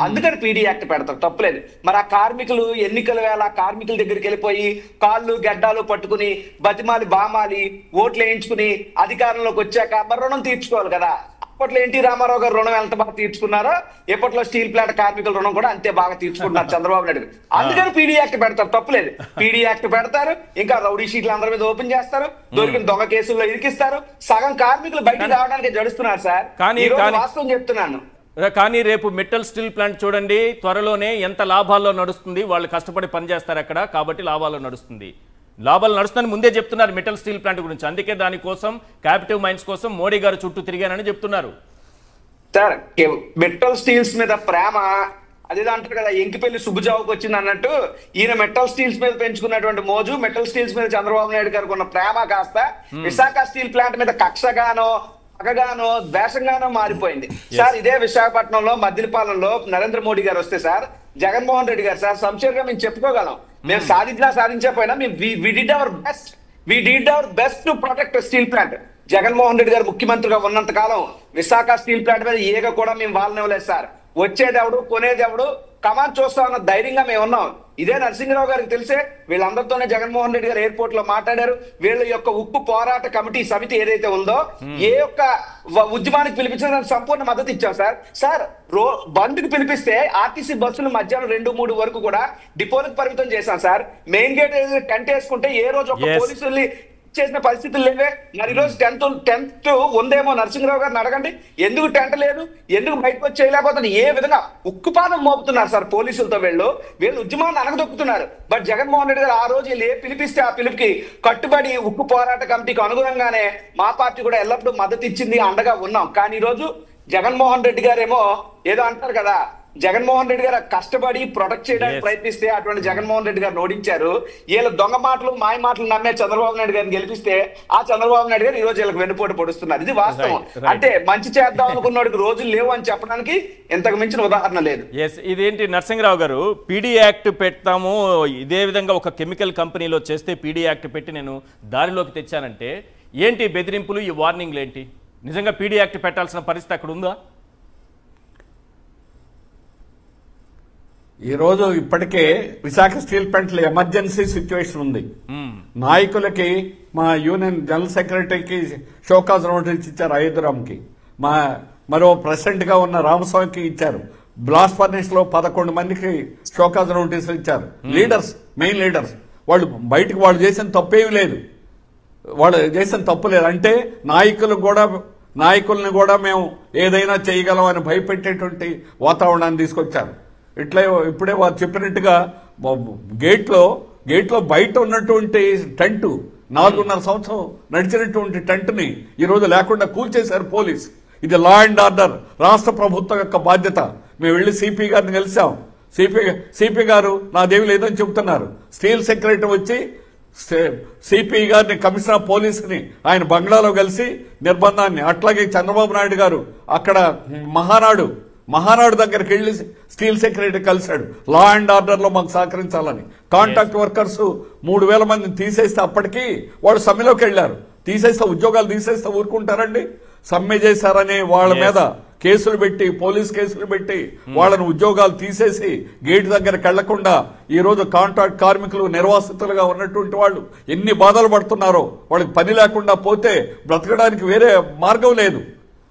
అందుకని పీడీ యాక్ట్ పెడతారు, తప్పులేదు. మరి ఆ కార్మికులు ఎన్నికల వేళ కార్మికుల దగ్గరికి వెళ్ళిపోయి కాళ్ళు గడ్డాలు పట్టుకుని బతిమాలి బామాలి ఓట్లు వేయించుకుని అధికారంలోకి వచ్చాక మరి రుణం తీర్చుకోవాలి కదా. అప్పట్లో ఎన్టీ రామారావు గారు రుణం ఎంత బాగా తీర్చుకున్నారో ఎప్పట్లో స్టీల్ ప్లాంట్ కార్మికుల రుణం కూడా అంతే బాగా తీర్చుకుంటున్నారు చంద్రబాబు నాయుడు. అందుకని పీడీ యాక్ట్ పెడతారు, తప్పులేదు. పీడీ యాక్ట్ పెడతారు, ఇంకా రౌడీ షీట్లు అందరి మీద ఓపెన్ చేస్తారు, దొరికిన దొంగ కేసుల్లో ఇరికిస్తారు, సగం కార్మికులు బయటికి రావడానికి జడుస్తున్నారు సార్. వాస్తవం చెప్తున్నాను. కానీ రేపు మెటల్ స్టీల్ ప్లాంట్ చూడండి, త్వరలోనే ఎంత లాభాల్లో నడుస్తుంది. వాళ్ళు కష్టపడి పనిచేస్తారు అక్కడ, కాబట్టి లాభాల్లో నడుస్తుంది. లాభాలు నడుస్తుందని ముందే చెప్తున్నారు మెటల్ స్టీల్ ప్లాంట్ గురించి. అందుకే దానికోసం క్యాపిటివ్ మైన్స్ కోసం మోడీ గారు చుట్టూ తిరిగానని చెప్తున్నారు. సార్ మెటల్ స్టీల్స్ మీద ప్రేమ అదేదో అంటారు కదా ఎంకిపల్లి సుబ్బుజావుకు వచ్చింది అన్నట్టు ఈయన మెటల్ స్టీల్స్ మీద పెంచుకున్నటువంటి మోజు, మెటల్ స్టీల్స్ మీద చంద్రబాబు నాయుడు గారికి ఉన్న ప్రేమ కాస్త విశాఖ స్టీల్ ప్లాంట్ మీద కక్షగానో పగగానో ద్వేషంగానో మారిపోయింది. సార్ ఇదే విశాఖపట్నంలో మద్దిలపాలెంలో నరేంద్ర మోడీ గారు వస్తే సార్ జగన్మోహన్ రెడ్డి గారు సార్ సంశయంగా మేము చెప్పుకోగలం, మేము సాధించకపోయినా మేము we did our best to protect steel plant. Jaganmohan Reddy గారు ముఖ్యమంత్రిగా ఉన్నంత కాలం విశాఖ స్టీల్ ప్లాంట్ మీద ఏగ కూడా మేము వాళ్ళనివ్వలేదు సార్. వచ్చేదెవడు కొనేదెవడు కమాన్ చూస్తా ఉన్న ధైర్యంగా మేము ఉన్నాం. ఇదే నరసింహరావు గారికి తెలిసే వీళ్ళందరితోనే జగన్మోహన్ రెడ్డి గారు ఎయిర్పోర్ట్ లో మాట్లాడారు. వీళ్ళ యొక్క ఉక్కు పోరాట కమిటీ సమితి ఏదైతే ఉందో ఏ యొక్క ఉద్యమానికి పిలిపించిన సంపూర్ణ మద్దతు ఇచ్చాం సార్. సార్ బంద్కి పిలిపిస్తే ఆర్టీసీ బస్సులు మధ్యాహ్నం 2-3 వరకు కూడా డిపోలకు పరిమితం చేశాం సార్. మెయిన్ గేట్ టెంట్ వేసుకుంటే ఏ రోజు ఒక పోలీసుల్ని చేసిన పరిస్థితులు లేవే. మరి ఈరోజు టెంత్ ఉందేమో నరసింహరావు గారిని అడగండి, ఎందుకు టెంట్ లేదు, ఎందుకు బయటకు వచ్చి చేయలేకపోతున్నారు, ఏ విధంగా ఉక్కుపాదం మోపుతున్నారు సార్ పోలీసులతో. వీళ్ళు ఉద్యమాన్ని అనగదొక్కుతున్నారు. బట్ జగన్మోహన్ రెడ్డి గారు ఆ రోజు వీళ్ళు పిలిపిస్తే ఆ పిలుపుకి కట్టుబడి ఉక్కు పోరాట కమిటీకి అనుగుణంగానే మా పార్టీ కూడా ఎల్లప్పుడూ మద్దతు ఇచ్చింది, అండగా ఉన్నాం. కానీ ఈ రోజు జగన్మోహన్ రెడ్డి గారేమో ఏదో అంటారు కదా, జగన్మోహన్ రెడ్డి గారు కష్టపడి ప్రొటెక్ట్ చేయడానికి ప్రయత్నిస్తే అటువంటి జగన్మోహన్ రెడ్డి గారిని ఓడించారు. వీళ్ళ దొంగ మాటలు మాయ మాటలు నమ్మే చంద్రబాబు నాయుడు గారిని గెలిపిస్తే ఆ చంద్రబాబు నాయుడు గారు ఈ రోజు వీళ్ళకి వెన్నుపోటు పొడుస్తున్నారు. ఇది వాస్తవం. అంటే మంచి చేద్దాం అనుకున్నోడికి రోజులు లేవు అని చెప్పడానికి ఇంతకు మించిన ఉదాహరణ లేదు. ఇదేంటి నరసింహరావు గారు, పీడీ యాక్ట్ పెడతాము, ఇదే విధంగా ఒక కెమికల్ కంపెనీలో చేస్తే పీడీ యాక్ట్ పెట్టి నేను దారిలోకి తెచ్చానంటే ఏంటి బెదిరింపులు, ఈ వార్నింగ్లు ఏంటి? నిజంగా పీడీ యాక్ట్ పెట్టాల్సిన పరిస్థితి అక్కడ ఉందా? ఈరోజు ఇప్పటికే విశాఖ స్టీల్ ప్లాంట్లో ఎమర్జెన్సీ సిచ్యువేషన్ ఉంది. నాయకులకి మా యూనియన్ జనరల్ సెక్రటరీకి షోకాజ్ నోటీస్ ఇచ్చారు, అయోధ్యరామ్కి, మరో ప్రెసిడెంట్ గా ఉన్న రామస్వామికి ఇచ్చారు. బ్లాస్ట్ ఫర్నేస్ లో 11 మందికి షోకాజ్ నోటీసులు ఇచ్చారు. లీడర్స్, మెయిన్ లీడర్స్, వాళ్ళు బయటకు వాళ్ళు చేసిన తప్పేమీ లేదు, వాళ్ళు చేసిన తప్పు లేదు. అంటే నాయకుల్ని కూడా మేము ఏదైనా చేయగలం అని భయపెట్టేటువంటి వాతావరణాన్ని తీసుకొచ్చారు. ఇప్పుడే వారు చెప్పినట్టుగా గేట్లో బయట ఉన్నటువంటి టెంట్ 4.5 సంవత్సరం నడిచినటువంటి టెంట్ ని ఈ రోజు లేకుండా కూల్చేశారు పోలీస్. ఇది లా అండ్ ఆర్డర్ రాష్ట్ర ప్రభుత్వం యొక్క బాధ్యత. మేము వెళ్లి సిపి గారిని కలిసాం. సిపి గారు నాదేమి లేదని చెబుతున్నారు. స్టీల్ సెక్రటరీ వచ్చి సిపి గారిని, కమిషనర్ ఆఫ్ పోలీసుని ఆయన బంగ్లాలో కలిసి నిర్బంధాన్ని, అట్లాగే చంద్రబాబు నాయుడు గారు అక్కడ మహానాడు దగ్గరికి వెళ్లి స్టీల్ సెక్రటరీ కలిశాడు. లా అండ్ ఆర్డర్ లో మాకు సహకరించాలని. కాంట్రాక్ట్ వర్కర్స్ 3,000 మందిని తీసేస్తే అప్పటికి వాళ్ళు సమ్మెలోకి వెళ్లారు. ఉద్యోగాలు తీసేస్తే ఊరుకుంటారండి? సమ్మె చేశారని వాళ్ళ మీద కేసులు పెట్టి, పోలీస్ కేసులు పెట్టి వాళ్ళని ఉద్యోగాలు తీసేసి గేట్ దగ్గరకు వెళ్లకుండా ఈ రోజు కాంట్రాక్ట్ కార్మికులు నిర్వాసితులుగా ఉన్నటువంటి వాళ్ళు ఎన్ని బాధలు పడుతున్నారో, వాళ్ళకి పని లేకుండా పోతే బ్రతకడానికి వేరే మార్గం లేదు.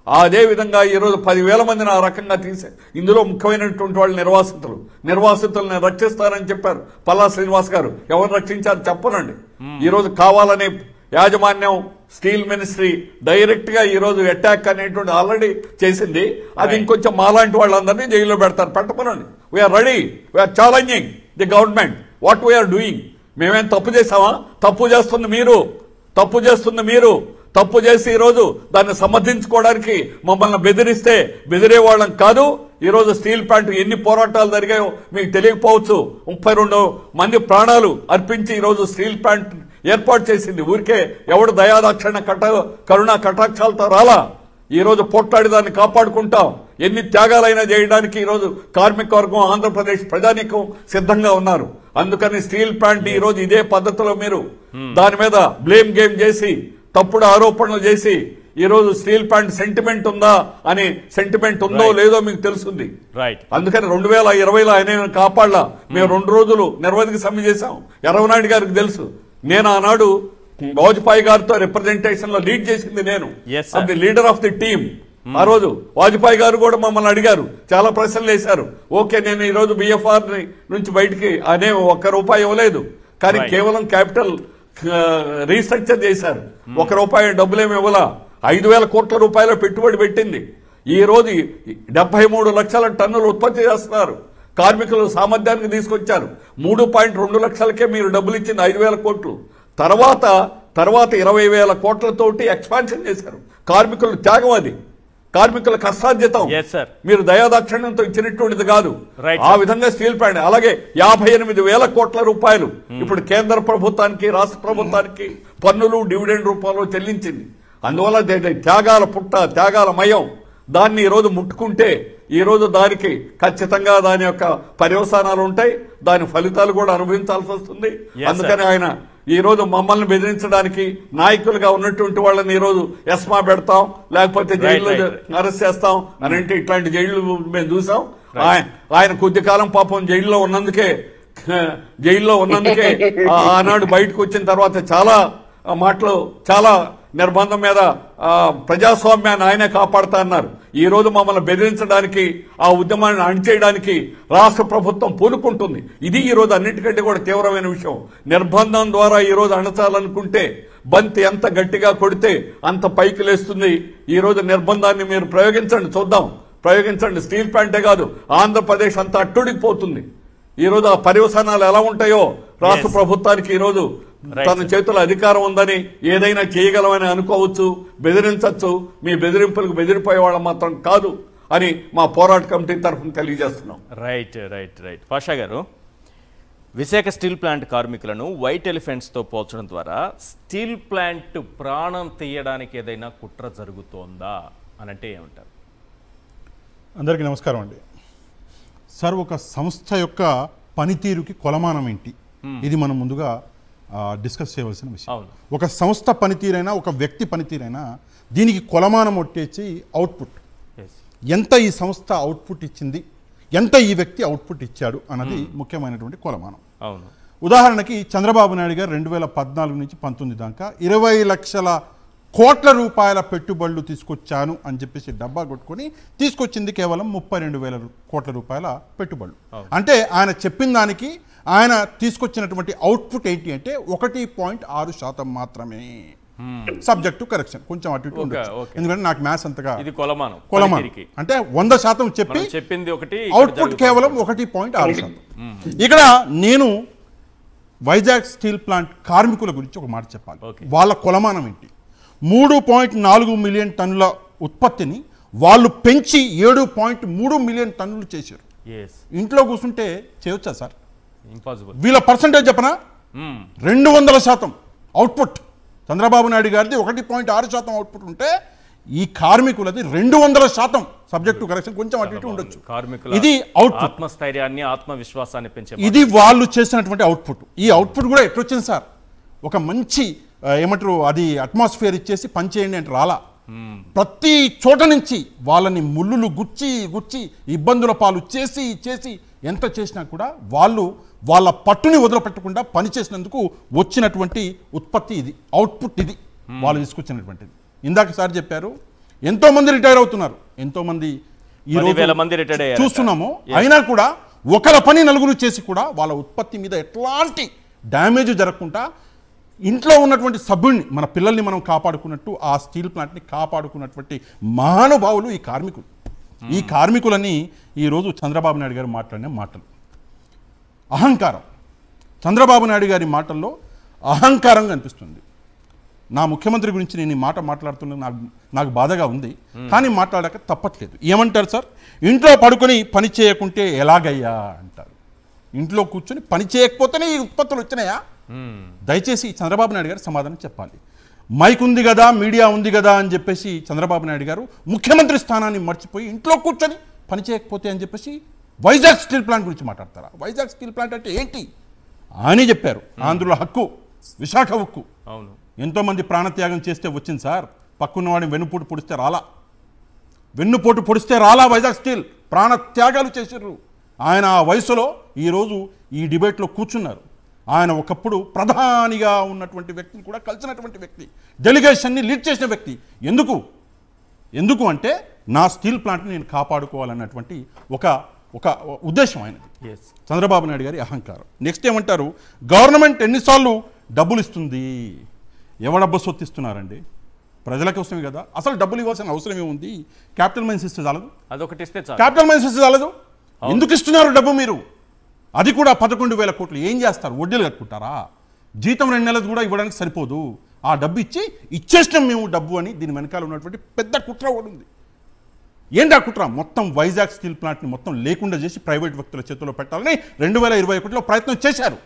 అదే విధంగా ఈ రోజు 10,000 మందిని ఆ రకంగా తీసే, ఇందులో ముఖ్యమైనటువంటి వాళ్ళు నిర్వాసితులను రక్షిస్తారని చెప్పారు పల్లా శ్రీనివాస్ గారు. ఎవరు రక్షించారు చెప్పనండి. ఈ రోజు కావాలనే యాజమాన్యం, స్టీల్ మినిస్ట్రీ డైరెక్ట్ గా ఈ రోజు అటాక్ అనేటువంటి ఆల్రెడీ చేసింది. అది ఇంకొంచెం మాలాంటి వాళ్ళందరినీ జైల్లో పెడతారు. పెట్టమనండి. We're ready, we're challenging the government what we're doing. మేమేం తప్పు చేసామా? తప్పు చేస్తుంది మీరు. తప్పు చేసి ఈరోజు దాన్ని సమర్థించుకోవడానికి మమ్మల్ని బెదిరే వాళ్ళం కాదు. ఈరోజు స్టీల్ ప్లాంట్ ఎన్ని పోరాటాలు జరిగాయో మీకు తెలియకపోవచ్చు. 32 మంది ప్రాణాలు అర్పించి ఈరోజు స్టీల్ ప్లాంట్ ఏర్పాటు చేసింది. ఊరికే ఎవడు దయాదాక్షిణ కరుణా కటాక్షాలతో రాలా. ఈ రోజు పోట్లాడి దాన్ని కాపాడుకుంటాం. ఎన్ని త్యాగాలైనా చేయడానికి ఈరోజు కార్మిక వర్గం, ఆంధ్రప్రదేశ్ ప్రజానీకం సిద్ధంగా ఉన్నారు. అందుకని స్టీల్ ప్లాంట్ ఈ రోజు ఇదే పద్ధతిలో మీరు దాని మీద బ్లేమ్ గేమ్ చేసి, తప్పుడు ఆరోపణలు చేసి, ఈ రోజు స్టీల్ ప్లాంట్ సెంటిమెంట్ ఉందా అని, సెంటిమెంట్ ఉందో లేదో మీకు తెలుస్తుంది. అందుకని 2020లో ఆయన కాపాడలా. మేము 2 రోజులు నిరవధిక సమ్మె చేశాం. ఎర్రవనాయుడు గారికి తెలుసు. నేను ఆనాడు వాజ్పేయి గారితో రిప్రజెంటేషన్ లో లీడ్ చేసింది నేను, the leader of the team. ఆ రోజు వాజ్పేయి గారు కూడా మమ్మల్ని అడిగారు, చాలా ప్రశ్నలు వేశారు. ఓకే, నేను ఈ రోజు బిఎఫ్ఆర్ నుంచి బయటికి అనే ₹1 ఇవ్వలేదు, కానీ కేవలం క్యాపిటల్ రీస్ట్రక్చర్ చేశారు. ₹1 డబ్బులేమి ఇవ్వలా. 5,000 కోట్ల రూపాయల పెట్టుబడి పెట్టింది. ఈ రోజు 73 లక్షల టన్నులు ఉత్పత్తి చేస్తున్నారు. కార్మికులు సామర్థ్యానికి తీసుకొచ్చారు. 3.2 లక్షలకే మీరు డబ్బులు ఇచ్చింది 5,000 కోట్లు. తర్వాత 20,000 కోట్లతోటి ఎక్స్పాన్షన్ చేశారు. కార్మికులు త్యాగం అది. కార్మికుల కష్టార్జితం Yes, sir. మీరు దయాదాక్షిణ్యంతో ఇచ్చినటువంటిది కాదు. Right, ఆ విధంగా స్టీల్ ప్లాంట్ అలాగే 58,000 కోట్ల రూపాయలు ఇప్పుడు కేంద్ర ప్రభుత్వానికి రాష్ట్ర ప్రభుత్వానికి పన్నులు డివిడెండ్ రూపంలో చెల్లించింది. అందువల్ల త్యాగాల పుట్ట త్యాగాల మయం దాన్ని ఈ రోజు ముట్టుకుంటే ఈ రోజు దానికి ఖచ్చితంగా దాని యొక్క పర్యవసానాలు ఉంటాయి, దాని ఫలితాలు కూడా అనుభవించాల్సి వస్తుంది. అందుకని ఆయన ఈ రోజు మమ్మల్ని బెదిరించడానికి నాయకులుగా ఉన్నటువంటి వాళ్ళని ఈ రోజు ఎస్మా పెడతాం లేకపోతే జైల్లో అరెస్ట్ చేస్తాం అని అంటే ఇట్లాంటి జైళ్లు మేము చూసాం. ఆయన కొద్ది కాలం పాపం జైల్లో ఉన్నందుకే ఆనాడు బయటకు వచ్చిన తర్వాత చాలా మాటలు చాలా నిర్బంధం మీద ప్రజాస్వామ్యాన్ని ఆయనే కాపాడుతా అన్నారు. ఈ రోజు మమ్మల్ని బెదిరించడానికి ఆ ఉద్యమాన్ని అణిచేయడానికి రాష్ట్ర ప్రభుత్వం పూనుకుంటుంది. ఇది ఈ రోజు అన్నిటికంటే కూడా తీవ్రమైన విషయం. నిర్బంధం ద్వారా ఈ రోజు అణచాలనుకుంటే బంతి ఎంత గట్టిగా కొడితే అంత పైకి లేస్తుంది. ఈ రోజు నిర్బంధాన్ని మీరు ప్రయోగించండి, చూద్దాం, ప్రయోగించండి. స్టీల్ ప్లాంటే కాదు ఆంధ్రప్రదేశ్ అంతా అట్టుడికిపోతుంది. ఈ రోజు ఆ పర్యవసానాలు ఎలా ఉంటాయో రాష్ట్ర ప్రభుత్వానికి ఈ రోజు తన చేతుల్లో అధికారం ఉందని ఏదైనా చేయగలమని అనుకోవచ్చు, బెదిరించవచ్చు. మీ బెదిరింపులకు బెదిరిపోయే వాళ్ళం మాత్రం కాదు అని మా పోరాట కమిటీ తరఫున తెలియజేస్తున్నాం. రైట్ రైట్ రైట్ పాషా గారు, విశాఖ స్టీల్ ప్లాంట్ కార్మికులను వైట్ ఎలిఫెంట్స్తో పోల్చడం ద్వారా స్టీల్ ప్లాంట్ ప్రాణం తీయడానికి ఏదైనా కుట్ర జరుగుతోందా అని అంటే ఏమంటారు? అందరికీ నమస్కారం అండి. సార్, ఒక సంస్థ యొక్క పనితీరుకి కొలమానం ఏంటి, ఇది మనం ముందుగా డిస్కస్ చేయవలసిన విషయం. ఒక సంస్థ పనితీరైనా ఒక వ్యక్తి పనితీరైనా దీనికి కొలమానం వచ్చేసి అవుట్పుట్. ఎంత ఈ సంస్థ అవుట్పుట్ ఇచ్చింది, ఎంత ఈ వ్యక్తి అవుట్పుట్ ఇచ్చాడు అన్నది ముఖ్యమైనటువంటి కొలమానం. ఉదాహరణకి చంద్రబాబు నాయుడు గారు 2014 నుంచి 19 దాకా 20 లక్షల కోట్ల రూపాయల పెట్టుబడులు తీసుకొచ్చాను అని చెప్పేసి డబ్బా కొట్టుకొని తీసుకొచ్చింది కేవలం 32,000 కోట్ల రూపాయల పెట్టుబడులు. అంటే ఆయన చెప్పిన దానికి ఆయన తీసుకొచ్చినటువంటి అవుట్పుట్ ఏంటి అంటే 1.6% మాత్రమే. సబ్జెక్ట్ టు కరెక్షన్, కొంచెం అటు ఇటు ఉండొచ్చు, ఎందుకంటే నాకు మ్యాథ్స్ అంతగా కొలమానం అంటే 100% చెప్పింది అవుట్పుట్ కేవలం 1.6%. ఇక్కడ నేను వైజాగ్ స్టీల్ ప్లాంట్ కార్మికుల గురించి ఒక మాట చెప్పాలి. వాళ్ళ కొలమానం ఏంటి? 3.4 మిలియన్ టన్నుల ఉత్పత్తిని వాళ్ళు పెంచి 7.3 మిలియన్ టన్నులు చేశారు. ఇంట్లో కూర్చుంటే చేయొచ్చా సార్? వీళ్ళ పర్సంటేజ్ చెప్పనా? 200% అవుట్పుట్. చంద్రబాబు నాయుడు గారిది 1.6% అవుట్పుట్ ఉంటే ఈ కార్మికులది 200%. సబ్జెక్ట్ టు కరెక్షన్, కొంచెం అటు ఇటు ఉండొచ్చు. ఇది అవుట్పుట్, ఆత్మస్థైర్యాన్ని ఆత్మవిశ్వాసాన్ని పెంచే ఇది వాళ్ళు చేసినటువంటి అవుట్పుట్. ఈ అవుట్పుట్ కూడా ఎట్లొచ్చింది సార్? ఒక మంచి ఏమంటారు అది అట్మాస్ఫియర్ ఇచ్చేసి పనిచేయండి అంటే రాలా. ప్రతి చోట నుంచి వాళ్ళని ముళ్ళులు గుచ్చి ఇబ్బందుల పాలు చేసి ఎంత చేసినా కూడా వాళ్ళు వాళ్ళ పట్టుని వదిలిపెట్టకుండా పనిచేసినందుకు వచ్చినటువంటి ఉత్పత్తి ఇది, అవుట్పుట్ ఇది వాళ్ళు తీసుకొచ్చినటువంటిది. ఇందాక సార్ చెప్పారు ఎంతో మంది రిటైర్ అవుతున్నారు, ఎంతో మంది ఈ రోజు చూస్తున్నాము. అయినా కూడా ఒకళ్ళ పని నలుగురు చేసి కూడా వాళ్ళ ఉత్పత్తి మీద ఎట్లాంటి డ్యామేజ్ జరగకుండా ఇంట్లో ఉన్నటువంటి సభ్యుల్ని, మన పిల్లల్ని మనం కాపాడుకున్నట్టు ఆ స్టీల్ ప్లాంట్ని కాపాడుకున్నటువంటి మహానుభావులు ఈ కార్మికులు. ఈ కార్మికులని ఈరోజు చంద్రబాబు నాయుడు గారు మాట్లాడిన మాటలు అహంకారం. చంద్రబాబు నాయుడు గారి మాటల్లో అహంకారంగా అనిపిస్తుంది. నా ముఖ్యమంత్రి గురించి నేను ఈ మాట మాట్లాడుతున్నా నాకు బాధగా ఉంది, కానీ మాట్లాడక తప్పట్లేదు. ఏమంటారు సార్? ఇంట్లో పడుకొని పని చేయకుంటే ఎలాగయ్యా అంటారు. ఇంట్లో కూర్చొని పని చేయకపోతేనే ఈ ఉత్పత్తులు వచ్చినాయా? దయచేసి చంద్రబాబు నాయుడు గారు సమాధానం చెప్పాలి. మైక్ ఉంది కదా, మీడియా ఉంది కదా అని చెప్పేసి చంద్రబాబు నాయుడు గారు ముఖ్యమంత్రి స్థానాన్ని మర్చిపోయి ఇంట్లో కూర్చొని పని చేయకపోతే అని చెప్పేసి వైజాగ్ స్టీల్ ప్లాంట్ గురించి మాట్లాడతారా? వైజాగ్ స్టీల్ ప్లాంట్ అంటే ఏంటి అని చెప్పారు. ఆంధ్రుల హక్కు, విశాఖ ఉక్కు. అవును, ఎంతోమంది ప్రాణత్యాగం చేస్తే వచ్చింది సార్. పక్కున్నవాడిని వెన్నుపోటు పొడిస్తే రాలా వైజాగ్ స్టీల్. ప్రాణత్యాగాలు చేసిర్రు. ఆయన ఆ వయసులో ఈరోజు ఈ డిబేట్లో కూర్చున్నారు. ఆయన ఒకప్పుడు ప్రధానిగా ఉన్నటువంటి వ్యక్తిని కూడా కలిసినటువంటి వ్యక్తి, డెలిగేషన్ని లీడ్ చేసిన వ్యక్తి. ఎందుకు అంటే నా స్టీల్ ప్లాంట్ని నేను కాపాడుకోవాలన్నటువంటి ఒక ఉద్దేశం ఆయనది. చంద్రబాబు నాయుడు గారి అహంకారం. నెక్స్ట్ ఏమంటారు? గవర్నమెంట్ ఎన్నిసార్లు డబ్బులు ఇస్తుంది? ఎవడబ్బ సొత్తు ఇస్తున్నారండి? ప్రజల కోసమే కదా. అసలు డబ్బులు ఇవ్వాల్సిన అవసరం ఏముంది? క్యాపిటల్ మైన్స్ ఇస్తే చాలదు? అదొకటి ఇస్తే క్యాపిటల్ మైన్స్ ఇస్తే చాలదు? ఎందుకు ఇస్తున్నారు డబ్బు మీరు? అది కూడా 11,000 కోట్లు. ఏం చేస్తారు? వడ్డీలు కట్టుకుంటారా? జీతం 2 నెలలు కూడా ఇవ్వడానికి సరిపోదు. ఆ డబ్బు ఇచ్చేసినాం మేము డబ్బు అని దీని వెనకాల ఉన్నటువంటి పెద్ద కుట్ర ఒకటి ఉంది. ఏంటి ఆ కుట్ర? మొత్తం వైజాగ్ స్టీల్ ప్లాంట్ ని మొత్తం లేకుండా చేసి ప్రైవేట్ వ్యక్తుల చేతుల్లో పెట్టాలని 2021లో ప్రయత్నం చేశారు.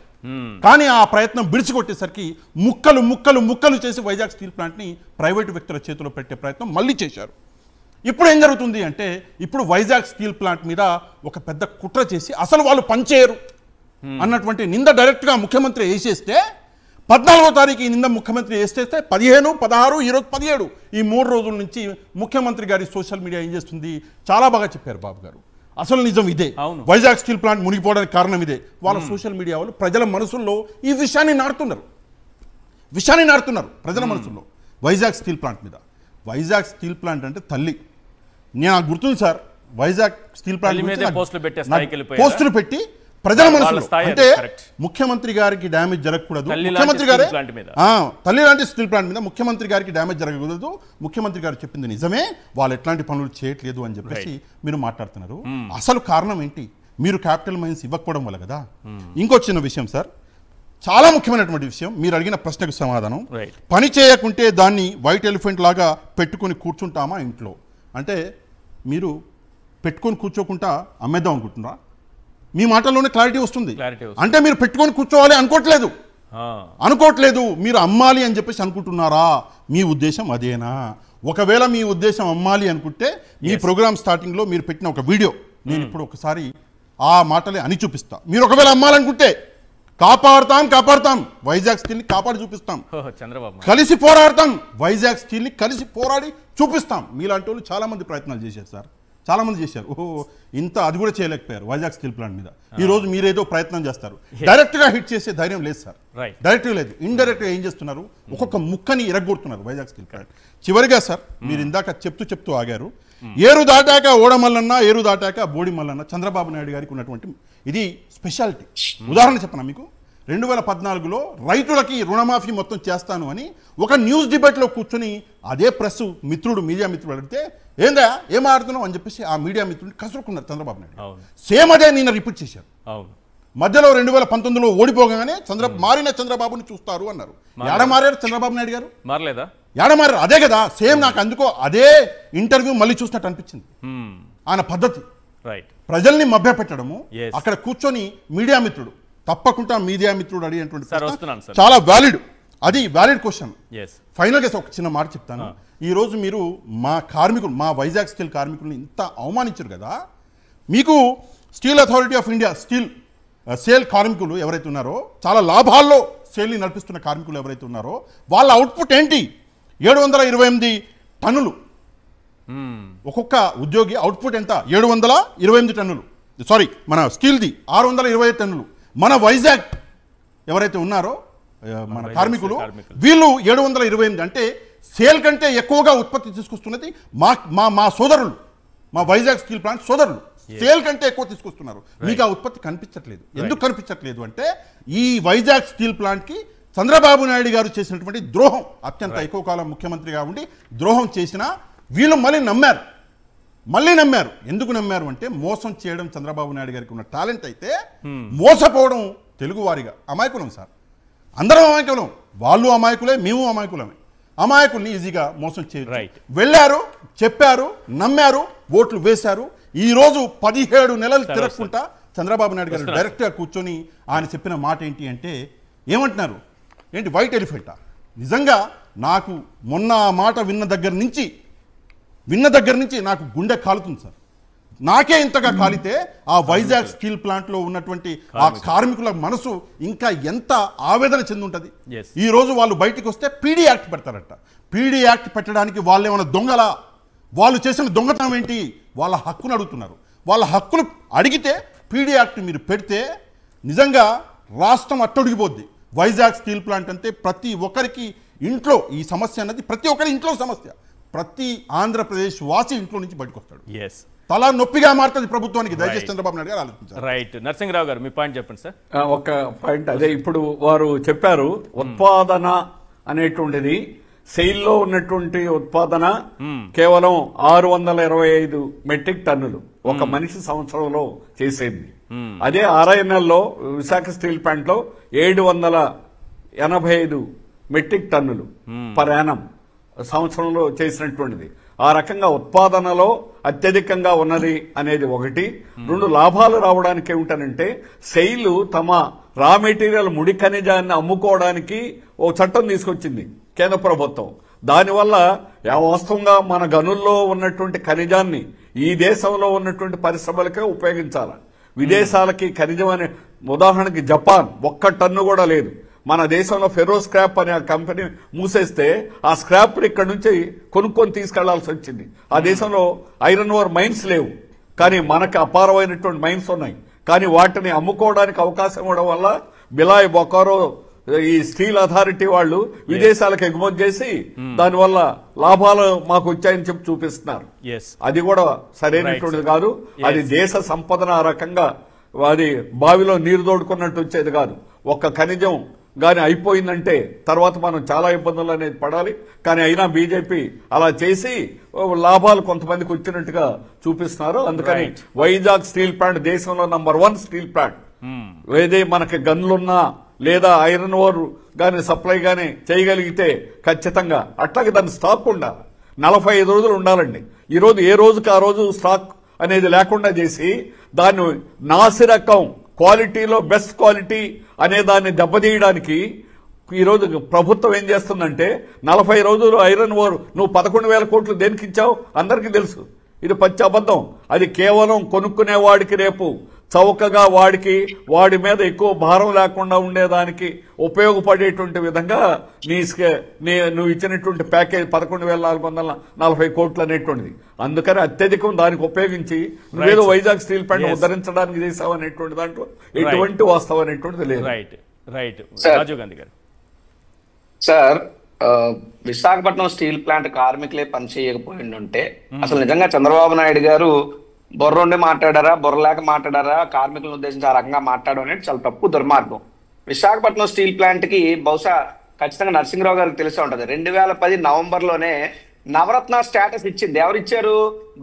కానీ ఆ ప్రయత్నం బిడిచికొట్టేసరికి ముక్కలు ముక్కలు ముక్కలు చేసి వైజాగ్ స్టీల్ ప్లాంట్ ని ప్రైవేట్ వ్యక్తుల చేతిలో పెట్టే ప్రయత్నం మళ్ళీ చేశారు. ఇప్పుడు ఏం జరుగుతుంది అంటే ఇప్పుడు వైజాగ్ స్టీల్ ప్లాంట్ మీద ఒక పెద్ద కుట్ర చేసి అసలు వాళ్ళు పనిచేయరు అన్నటువంటి నింద డైరెక్ట్ గా ముఖ్యమంత్రి వేసేస్తే 14వ తారీఖు ఈ నింద ముఖ్యమంత్రి వేసేస్తే 15, 16, ఈరోజు 17 ఈ 3 రోజుల నుంచి ముఖ్యమంత్రి గారి సోషల్ మీడియా ఏం చేస్తుంది? చాలా బాగా చెప్పారు బాబు గారు. అసలు నిజం ఇదే. వైజాగ్ స్టీల్ ప్లాంట్ మునిగిపోవడానికి కారణం ఇదే. వాళ్ళ సోషల్ మీడియా వాళ్ళు ప్రజల మనసుల్లో ఈ విషయాన్ని నాటుతున్నారు ప్రజల మనసుల్లో వైజాగ్ స్టీల్ ప్లాంట్ మీద. వైజాగ్ స్టీల్ ప్లాంట్ అంటే తల్లి. నాకు గుర్తుంది సార్, వైజాగ్ స్టీల్ ప్లాంట్ పోస్టులు పెట్టి ప్రజల మనసులో అంటే ముఖ్యమంత్రి గారికి డ్యామేజ్ జరగకూడదు, ముఖ్యమంత్రి గారే తల్లి లాంటి స్టీల్ ప్లాంట్ మీద ముఖ్యమంత్రి గారికి డ్యామేజ్ జరగకూడదు, ముఖ్యమంత్రి గారు చెప్పింది నిజమే, వాళ్ళు ఎట్లాంటి పనులు చేయట్లేదు అని చెప్పేసి మీరు మాట్లాడుతున్నారు. అసలు కారణం ఏంటి? మీరు క్యాపిటల్ మైన్స్ ఇవ్వకపోవడం వల్ల కదా. ఇంకో చిన్న విషయం సార్, చాలా ముఖ్యమైనటువంటి విషయం, మీరు అడిగిన ప్రశ్నకు సమాధానం. పని చేయకుంటే దాన్ని వైట్ ఎలిఫెంట్ లాగా పెట్టుకుని కూర్చుంటామా ఇంట్లో అంటే మీరు పెట్టుకొని కూర్చోకుండా అమ్మేద్దాం అనుకుంటున్నారా? మీ మాటల్లోనే క్లారిటీ వస్తుంది. అంటే మీరు పెట్టుకొని కూర్చోవాలి అనుకోవట్లేదు, మీరు అమ్మాలి అని చెప్పేసి అనుకుంటున్నారా? మీ ఉద్దేశం అదేనా? ఒకవేళ మీ ఉద్దేశం అమ్మాలి అనుకుంటే మీ ప్రోగ్రామ్ స్టార్టింగ్ లో మీరు పెట్టిన ఒక వీడియో నేను ఇప్పుడు ఒకసారి ఆ మాటలే అని చూపిస్తా. మీరు ఒకవేళ అమ్మాలనుకుంటే కాపాడుతాం వైజాగ్ స్టీల్ ని కాపాడి చూపిస్తాం, కలిసి పోరాడతాం వైజాగ్ స్టీల్ ని కలిసి పోరాడి చూపిస్తాం. మీలాంటి వాళ్ళు చాలా మంది ప్రయత్నాలు చేశారు సార్, చాలా మంది చేశారు. ఇంత అది కూడా చేయలేకపోయారు వైజాగ్ స్టీల్ ప్లాంట్ మీద. ఈ రోజు మీరేదో ప్రయత్నం చేస్తారు, డైరెక్ట్ గా హిట్ చేసే ధైర్యం లేదు సార్, డైరెక్ట్ లేదు, ఇండైరెక్ట్ గా ఏం చేస్తున్నారు? ఒక్కొక్క ముక్కని ఇరగొడుతున్నారు వైజాగ్ స్టీల్ ప్లాంట్. చివరిగా సార్, మీరు ఇందాక చెప్తూ ఆగారు, ఏరు దాటాక ఓడమల్లన్న, ఏరు దాటాక బోడి మల్లన్న. చంద్రబాబు నాయుడు గారికి ఉన్నటువంటి ఇది స్పెషాలిటీ. ఉదాహరణ చెప్పనా మీకు? 2014లో రైతులకి రుణమాఫీ మొత్తం చేస్తాను అని ఒక న్యూస్ డిబేట్లో కూర్చొని అదే ప్రెస్ మిత్రుడు, మీడియా మిత్రుడు అడిగితే ఏందా ఏం ఆడుతున్నావు అని చెప్పేసి ఆ మీడియా మిత్రుడిని కసురుకున్నారు చంద్రబాబు నాయుడు. సేమ్ అదే నేను రిపీట్ చేశారు. మధ్యలో 2019లో ఓడిపోగానే మారిన చంద్రబాబుని చూస్తారు అన్నారు. ఏడ మారారు చంద్రబాబు నాయుడు గారు? మారలేదా? ఏడ మారారు? అదే కదా సేమ్. నాకు అందుకో అదే ఇంటర్వ్యూ మళ్ళీ చూసినట్టు అనిపించింది. ఆయన పద్ధతి ప్రజల్ని మభ్య పెట్టడము. అక్కడ కూర్చొని మీడియా మిత్రుడు, తప్పకుండా మీడియా మిత్రుడు అడిగినటువంటి చాలా వ్యాలిడ్, అది వ్యాలిడ్ క్వశ్చన్. ఫైనల్ గా ఒక చిన్న మాట చెప్తాను. ఈ రోజు మీరు మా కార్మికులు, మా వైజాగ్ స్టీల్ కార్మికుల్ని ఇంత అవమానించారు కదా. మీకు steel authority of India steel sale కార్మికులు ఎవరైతే ఉన్నారో, చాలా లాభాల్లో సేల్ని నడిపిస్తున్న కార్మికులు ఎవరైతే ఉన్నారో, వాళ్ళ అవుట్పుట్ ఏంటి? 728 టన్నులు. ఒక్కొక్క ఉద్యోగి అవుట్పుట్ ఎంత? 728 టన్నులు. సారీ, మన స్టీల్ది 625 టన్నులు. మన వైజాగ్ ఎవరైతే ఉన్నారో మన కార్మికులు, వీళ్ళు 728. అంటే సేల్ కంటే ఎక్కువగా ఉత్పత్తి తీసుకొస్తున్నది మా సోదరులు, మా వైజాగ్ స్టీల్ ప్లాంట్ సోదరులు సేల్ కంటే ఎక్కువ తీసుకొస్తున్నారు. మీకు ఆ ఉత్పత్తి కనిపించట్లేదు. ఎందుకు కనిపించట్లేదు అంటే ఈ వైజాగ్ స్టీల్ ప్లాంట్ కి చంద్రబాబు నాయుడు గారు చేసినటువంటి ద్రోహం, అత్యంత ఎక్కువ కాలం ముఖ్యమంత్రిగా ఉండి ద్రోహం చేసినా వీళ్ళు మళ్ళీ నమ్మారు. ఎందుకు నమ్మారు అంటే మోసం చేయడం చంద్రబాబు నాయుడు గారికి ఉన్న టాలెంట్ అయితే, మోసపోవడం తెలుగువారిగా అమాయకులం సార్. అందరం అమాయకులం, వాళ్ళు అమాయకులే, మేము అమాయకులమే. అమాయకుల్ని ఈజీగా మోసం చేయరు. వెళ్ళారు, చెప్పారు, నమ్మారు, ఓట్లు వేశారు. ఈ రోజు 17 నెలలు తిరగకుండా చంద్రబాబు నాయుడు గారు డైరెక్ట్ గా కూర్చొని ఆయన చెప్పిన మాట ఏంటి అంటే, ఏమంటున్నారు? ఏంటి వైట్ ఎలిఫెంటా? నిజంగా నాకు మొన్న ఆ మాట విన్న దగ్గర నుంచి నాకు గుండె కాలుతుంది సార్. నాకే ఇంతగా కాలితే ఆ వైజాగ్ స్టీల్ ప్లాంట్ లో ఉన్నటువంటి ఆ కార్మికుల మనసు ఇంకా ఎంత ఆవేదన చెంది ఉంటుంది. ఈ రోజు వాళ్ళు బయటికి వస్తే పీడీ యాక్ట్ పెడతారట. పీడీ యాక్ట్ పెట్టడానికి వాళ్ళు ఏమైనా దొంగలా? వాళ్ళు చేసిన దొంగతనం ఏంటి? వాళ్ళ హక్కును అడుగుతున్నారు. వాళ్ళ హక్కులు అడిగితే పీడీ యాక్ట్ మీరు పెడితే నిజంగా రాష్ట్రం అట్టడిగిపోద్ది. వైజాగ్ స్టీల్ ప్లాంట్ అంటే ప్రతి ఒక్కరికి ఇంట్లో ఈ సమస్య అన్నది ప్రతి ఒక్కరి ఇంట్లో సమస్య. ప్రతి ఆంధ్రప్రదేశ్ వాసి ఇంట్లో నుంచి బయటకు వస్తాడు. తల నొప్పిగా మారుతుంది ప్రభుత్వానికి. దయచేసి చంద్రబాబు నాయుడు గారు ఆలోచించారు. రైట్. నరసింహరావు గారు మీ పాయింట్ చెప్పండి సార్. ఒక పాయింట్ అదే ఇప్పుడు వారు చెప్పారు, ఉత్పాదన అనేటువంటిది సెయిల్లో ఉన్నటువంటి ఉత్పాదన కేవలం 625 మెట్రిక్ టన్నులు ఒక మనిషి సంవత్సరంలో చేసేది. అదే 6 నెలల్లో విశాఖ స్టీల్ ప్లాంట్ లో 785 మెట్రిక్ టన్నులు పర్ యానం సంవత్సరంలో చేసినటువంటిది. ఆ రకంగా ఉత్పాదనలో అత్యధికంగా ఉన్నది అనేది ఒకటి. రెండు, లాభాలు రావడానికి ఏమిటనంటే సెయిల్ తమ రా మెటీరియల్ ముడి ఖనిజాన్ని అమ్ముకోవడానికి ఓ చట్టం తీసుకొచ్చింది కేంద్ర ప్రభుత్వం. దానివల్ల వాస్తవంగా మన గనుల్లో ఉన్నటువంటి ఖనిజాన్ని ఈ దేశంలో ఉన్నటువంటి పరిశ్రమలకే ఉపయోగించాలి. విదేశాలకి ఖనిజం అనే, ఉదాహరణకి జపాన్ 1 టన్ను కూడా లేదు. మన దేశంలో ఫెరో స్క్రాప్ అనే కంపెనీ మూసేస్తే ఆ స్క్రాప్ ఇక్కడ నుంచి కొనుక్కొని తీసుకెళ్లాల్సి వచ్చింది. ఆ దేశంలో ఐరన్ ఓర్ మైన్స్ లేవు, కానీ మనకి అపారమైనటువంటి మైన్స్ ఉన్నాయి. కానీ వాటిని అమ్ముకోవడానికి అవకాశం ఇవ్వడం వల్ల బిలాయ్ బొకారో ఈ స్టీల్ అథారిటీ వాళ్ళు విదేశాలకు ఎగుమతి చేసి దానివల్ల లాభాలు మాకు వచ్చాయని చెప్పి చూపిస్తున్నారు. అది కూడా సరైనటువంటిది కాదు. అది దేశ సంపదన ఆ రకంగా అది బావిలో నీరు తోడుకున్నట్టు వచ్చేది కాదు. ఒక్క ఖనిజం గాని అయిపోయిందంటే తర్వాత మనం చాలా ఇబ్బందులు అనేది పడాలి. కానీ అయినా బీజేపీ అలా చేసి లాభాలు కొంతమందికి వచ్చినట్టుగా చూపిస్తున్నారు. అందుకని వైజాగ్ స్టీల్ ప్లాంట్ దేశంలో నంబర్ 1 స్టీల్ ప్లాంట్. ఏదే మనకి గన్లున్నా లేదా ఐరన్ ఓర్ గాని సప్లై గాని చేయగలిగితే ఖచ్చితంగా అట్లాగే దాని స్టాక్ ఉండాలి. 45 రోజులు ఉండాలండి. ఈ రోజు ఏ రోజుకి ఆ రోజు స్టాక్ అనేది లేకుండా చేసి దాన్ని నాసిరకం క్వాలిటీలో బెస్ట్ క్వాలిటీ అనే దాన్ని దెబ్బతీయడానికి ఈరోజు ప్రభుత్వం ఏం చేస్తుందంటే 40 రోజులు ఐరన్ ఓర్ నువ్వు 11,000 కోట్లు దేనికి ఇచ్చావు అందరికీ తెలుసు. ఇది పచ్చి అబద్ధం. అది కేవలం కొనుక్కునేవాడికి రేపు చౌకగా వాడి మీద ఎక్కువ భారం లేకుండా ఉండేదానికి ఉపయోగపడేటువంటి విధంగా నువ్వు ఇచ్చినటువంటి ప్యాకేజ్ 11,440 కోట్లు అనేటువంటిది. అందుకని అత్యధికం దానికి ఉపయోగించి నువ్వేదో వైజాగ్ స్టీల్ ప్లాంట్ ఉద్ధరించడానికి చేసావు అనేటువంటి దాంట్లో ఎటువంటి వాస్తవం అనేటువంటిది లేదు. రాజీవ్ గాంధీ గారు సార్, విశాఖపట్నం స్టీల్ ప్లాంట్ కార్మికులే పని చేయకపోయిందంటే అసలు నిజంగా చంద్రబాబు నాయుడు గారు బొర్రుండి మాట్లాడారా, బొర్రలేక మాట్లాడారా, కార్మికులను ఉద్దేశించి ఆ రకంగా మాట్లాడడం అనేది చాలా తప్పు, దుర్మార్గం. విశాఖపట్నం స్టీల్ ప్లాంట్ కి బహుశా ఖచ్చితంగా నరసింహరావు గారికి తెలిసే ఉంటది. 2010 నవంబర్లోనే నవరత్న స్టేటస్ ఇచ్చింది. ఎవరు ఇచ్చారు?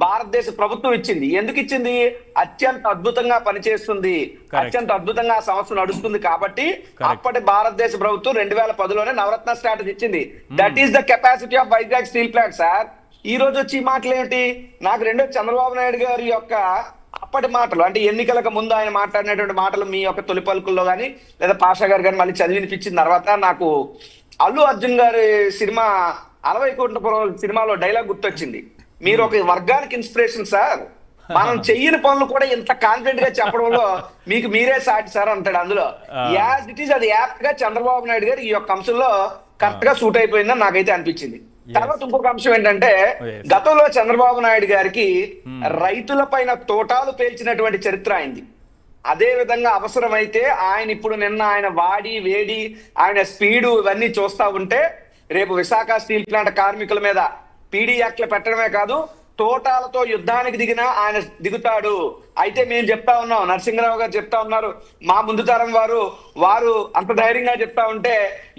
భారతదేశ ప్రభుత్వం ఇచ్చింది. ఎందుకు ఇచ్చింది? అత్యంత అద్భుతంగా పనిచేస్తుంది, అత్యంత అద్భుతంగా ఆ సంస్థ నడుస్తుంది కాబట్టి అప్పటి భారతదేశ ప్రభుత్వం 2010లోనే నవరత్న స్టేటస్ ఇచ్చింది. That is the capacity of Vizag steel plant sir. ఈ రోజు వచ్చి ఈ మాటలు ఏమిటి? నాకు చంద్రబాబు నాయుడు గారి యొక్క అప్పటి మాటలు, అంటే ఎన్నికలకు ముందు ఆయన మాట్లాడినటువంటి మాటలు మీ యొక్క తొలి పలుకుల్లో కానీ లేదా పాషా గారు కానీ మళ్ళీ చదివినిపించిన తర్వాత నాకు అల్లు అర్జున్ గారి సినిమా 60 కోట్ల సినిమాలో డైలాగ్ గుర్తొచ్చింది. మీరు ఒక వర్గానికి ఇన్స్పిరేషన్ సార్, మనం చెయ్యని పనులు కూడా ఇంత కాన్ఫిడెంట్ గా చెప్పడంలో మీకు మీరే సాటి సార్ అంటాడు. అందులో యాజ్ ఇట్ ఈస్ అది యాప్ట్ గా చంద్రబాబు నాయుడు గారు ఈ యొక్క అంశంలో కరెక్ట్ గా సూట్ అయిపోయిందని నాకైతే అనిపించింది. తర్వాత ఇంకొక అంశం ఏంటంటే, గతంలో చంద్రబాబు నాయుడు గారికి రైతుల పైన తోటాలు పేల్చినటువంటి చరిత్ర అయింది. అదే విధంగా అవసరమైతే ఆయన నిన్న ఆయన వాడి వేడి ఆయన స్పీడు ఇవన్నీ చూస్తా ఉంటే రేపు విశాఖ స్టీల్ ప్లాంట్ కార్మికుల మీద పీడీ యాక్ట్లు పెట్టడమే కాదు, తోటాలతో యుద్ధానికి దిగినా ఆయన దిగుతాడు. అయితే మేము చెప్తా ఉన్నాం, నరసింహరావు గారు చెప్తా ఉన్నారు, మా ముందు తరం వారు అంత ధైర్యంగా చెప్తా ఉంటే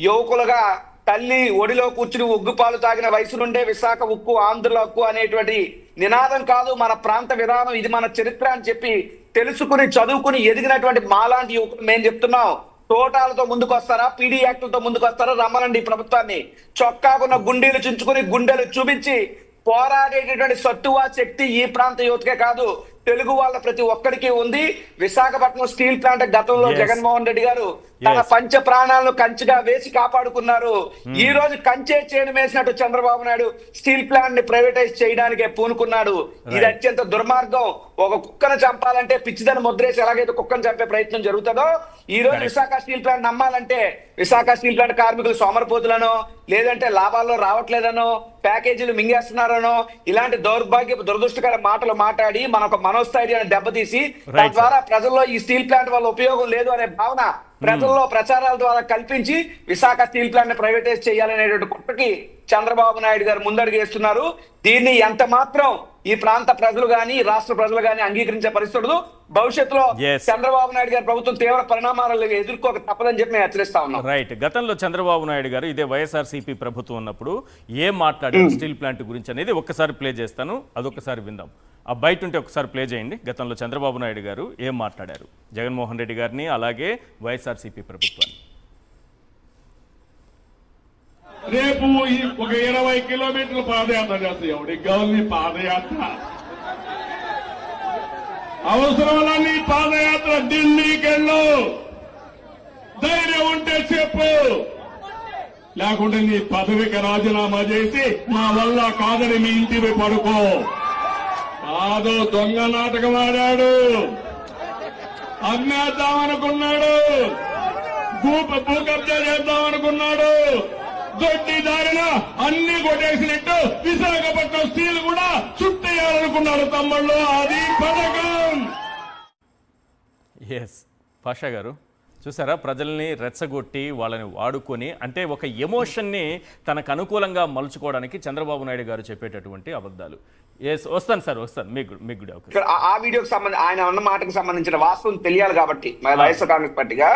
యువకులుగా తల్లి ఒడిలో కూర్చుని ఉగ్గుపాలు తాగిన వయసు నుండే విశాఖ ఉక్కు ఆంధ్రుల హక్కు అనేటువంటి నినాదం కాదు మన ప్రాంత విధానం, ఇది మన చరిత్ర అని చెప్పి తెలుసుకుని చదువుకుని ఎదిగినటువంటి మాలాంటి యువకులు మేము చెప్తున్నాం. తోటాలతో ముందుకు వస్తారా, పీడీ యాక్టులతో ముందుకు వస్తారా? రమ్మనండి ప్రభుత్వాన్ని. చొక్కాకున్న గుండెలు చించుకుని గుండెలు చూపించి పోరాడేటటువంటి సత్తువా శక్తి ఈ ప్రాంత యువతకే కాదు, తెలుగు వాళ్ళ ప్రతి ఒక్కరికి ఉంది. విశాఖపట్నం స్టీల్ ప్లాంట్ గతంలో జగన్మోహన్ రెడ్డి గారు తన పంచ ప్రాణాలను కంచెగా వేసి కాపాడుకున్నారు. ఈ రోజు కంచె చేను వేసినట్టు చంద్రబాబు నాయుడు స్టీల్ ప్లాంట్ ని ప్రైవేటైజ్ చేయడానికే పూనుకున్నాడు. ఇది అత్యంత దుర్మార్గం. ఒక కుక్కను చంపాలంటే పిచ్చిదని ముద్రేసి ఎలాగైతే కుక్కను చంపే ప్రయత్నం జరుగుతుందో, ఈ రోజు విశాఖ స్టీల్ ప్లాంట్ నమ్మాలంటే విశాఖ స్టీల్ ప్లాంట్ కార్మికులు సోమరపోతులనో లేదంటే లాభాల్లో రావట్లేదనో ప్యాకేజీలు మింగేస్తున్నారనో ఇలాంటి దౌర్భాగ్యపు దురదృష్టకర మాటలు మాట్లాడి మనకు మనోస్థైర్యాన్ని దెబ్బతీసి తద్వారా ప్రజల్లో ఈ స్టీల్ ప్లాంట్ వల్ల ఉపయోగం లేదు అనే భావన ప్రజల్లో ప్రచారాల ద్వారా కల్పించి విశాఖ స్టీల్ ప్లాంట్ ని ప్రైవేటైజ్ చేయాలనేటువంటి కుట్రకి చంద్రబాబు నాయుడు గారు ముందడుగు వేస్తున్నారు. దీన్ని ఎంత మాత్రం ఈ ప్రాంత ప్రజలు గాని రాష్ట్ర ప్రజలు గాని అంగీకరించే పరిస్థితులు భవిష్యత్తులో చంద్రబాబు నాయుడు గారి ప్రభుత్వం తీవ్ర పరిణామాలు ఎదుర్కోక తప్పదని చెప్పి మేము హెచ్చరిస్తా ఉన్నాం. రైట్. గతంలో చంద్రబాబు నాయుడు గారు ఇదే వైఎస్ఆర్సీపీ ప్రభుత్వం ఉన్నప్పుడు ఏం మాట్లాడారు స్టీల్ ప్లాంట్ గురించి అనేది ఒక్కసారి ప్లే చేస్తాను, అదొకసారి విందాం. ఆ బయట ఉంటే ఒకసారి ప్లే చేయండి. గతంలో చంద్రబాబు నాయుడు గారు ఏం మాట్లాడారు జగన్మోహన్ రెడ్డి గారిని అలాగే వైఎస్ఆర్సీపీ ప్రభుత్వాన్ని. రేపు ఒక 20 కిలోమీటర్ల పాదయాత్ర చేస్తాయి. ఎవరికి కావాలి పాదయాత్ర? అవసరంలో నీ పాదయాత్ర ఢిల్లీకి వెళ్ళు, ధైర్యం ఉంటే చెప్పు, లేకుంటే నీ పదవికి రాజీనామా చేసి నా వల్ల కాదని మీ ఇంటిపై పడుకో. కాదు, దొంగ నాటకం ఆడాడు, అమ్మేద్దామనుకున్నాడు, భూ కబ్జా చేద్దామనుకున్నాడు, దొడ్డి దారిన అన్ని కొట్టేసినట్టు విశాఖపట్నం స్టీల్ కూడా చుట్టేయాలనుకున్నాడు తమ్ముళ్ళు. అది పథకం. ఎస్ పాషా గారు చూసారా, ప్రజల్ని రెచ్చగొట్టి వాళ్ళని వాడుకొని, అంటే ఒక ఎమోషన్ని తనకు అనుకూలంగా మలుచుకోవడానికి చంద్రబాబు నాయుడు గారు చెప్పేటటువంటి అబద్ధాలు. ఎస్ వస్తాను సార్, వస్తాను మీకు కూడా ఇక్కడ ఆ వీడియోకి సంబంధించి ఆయన అన్న మాటకు సంబంధించిన వాస్తవం తెలియాలి కాబట్టి వైఎస్ఆర్ కాంగ్రెస్ పార్టీగా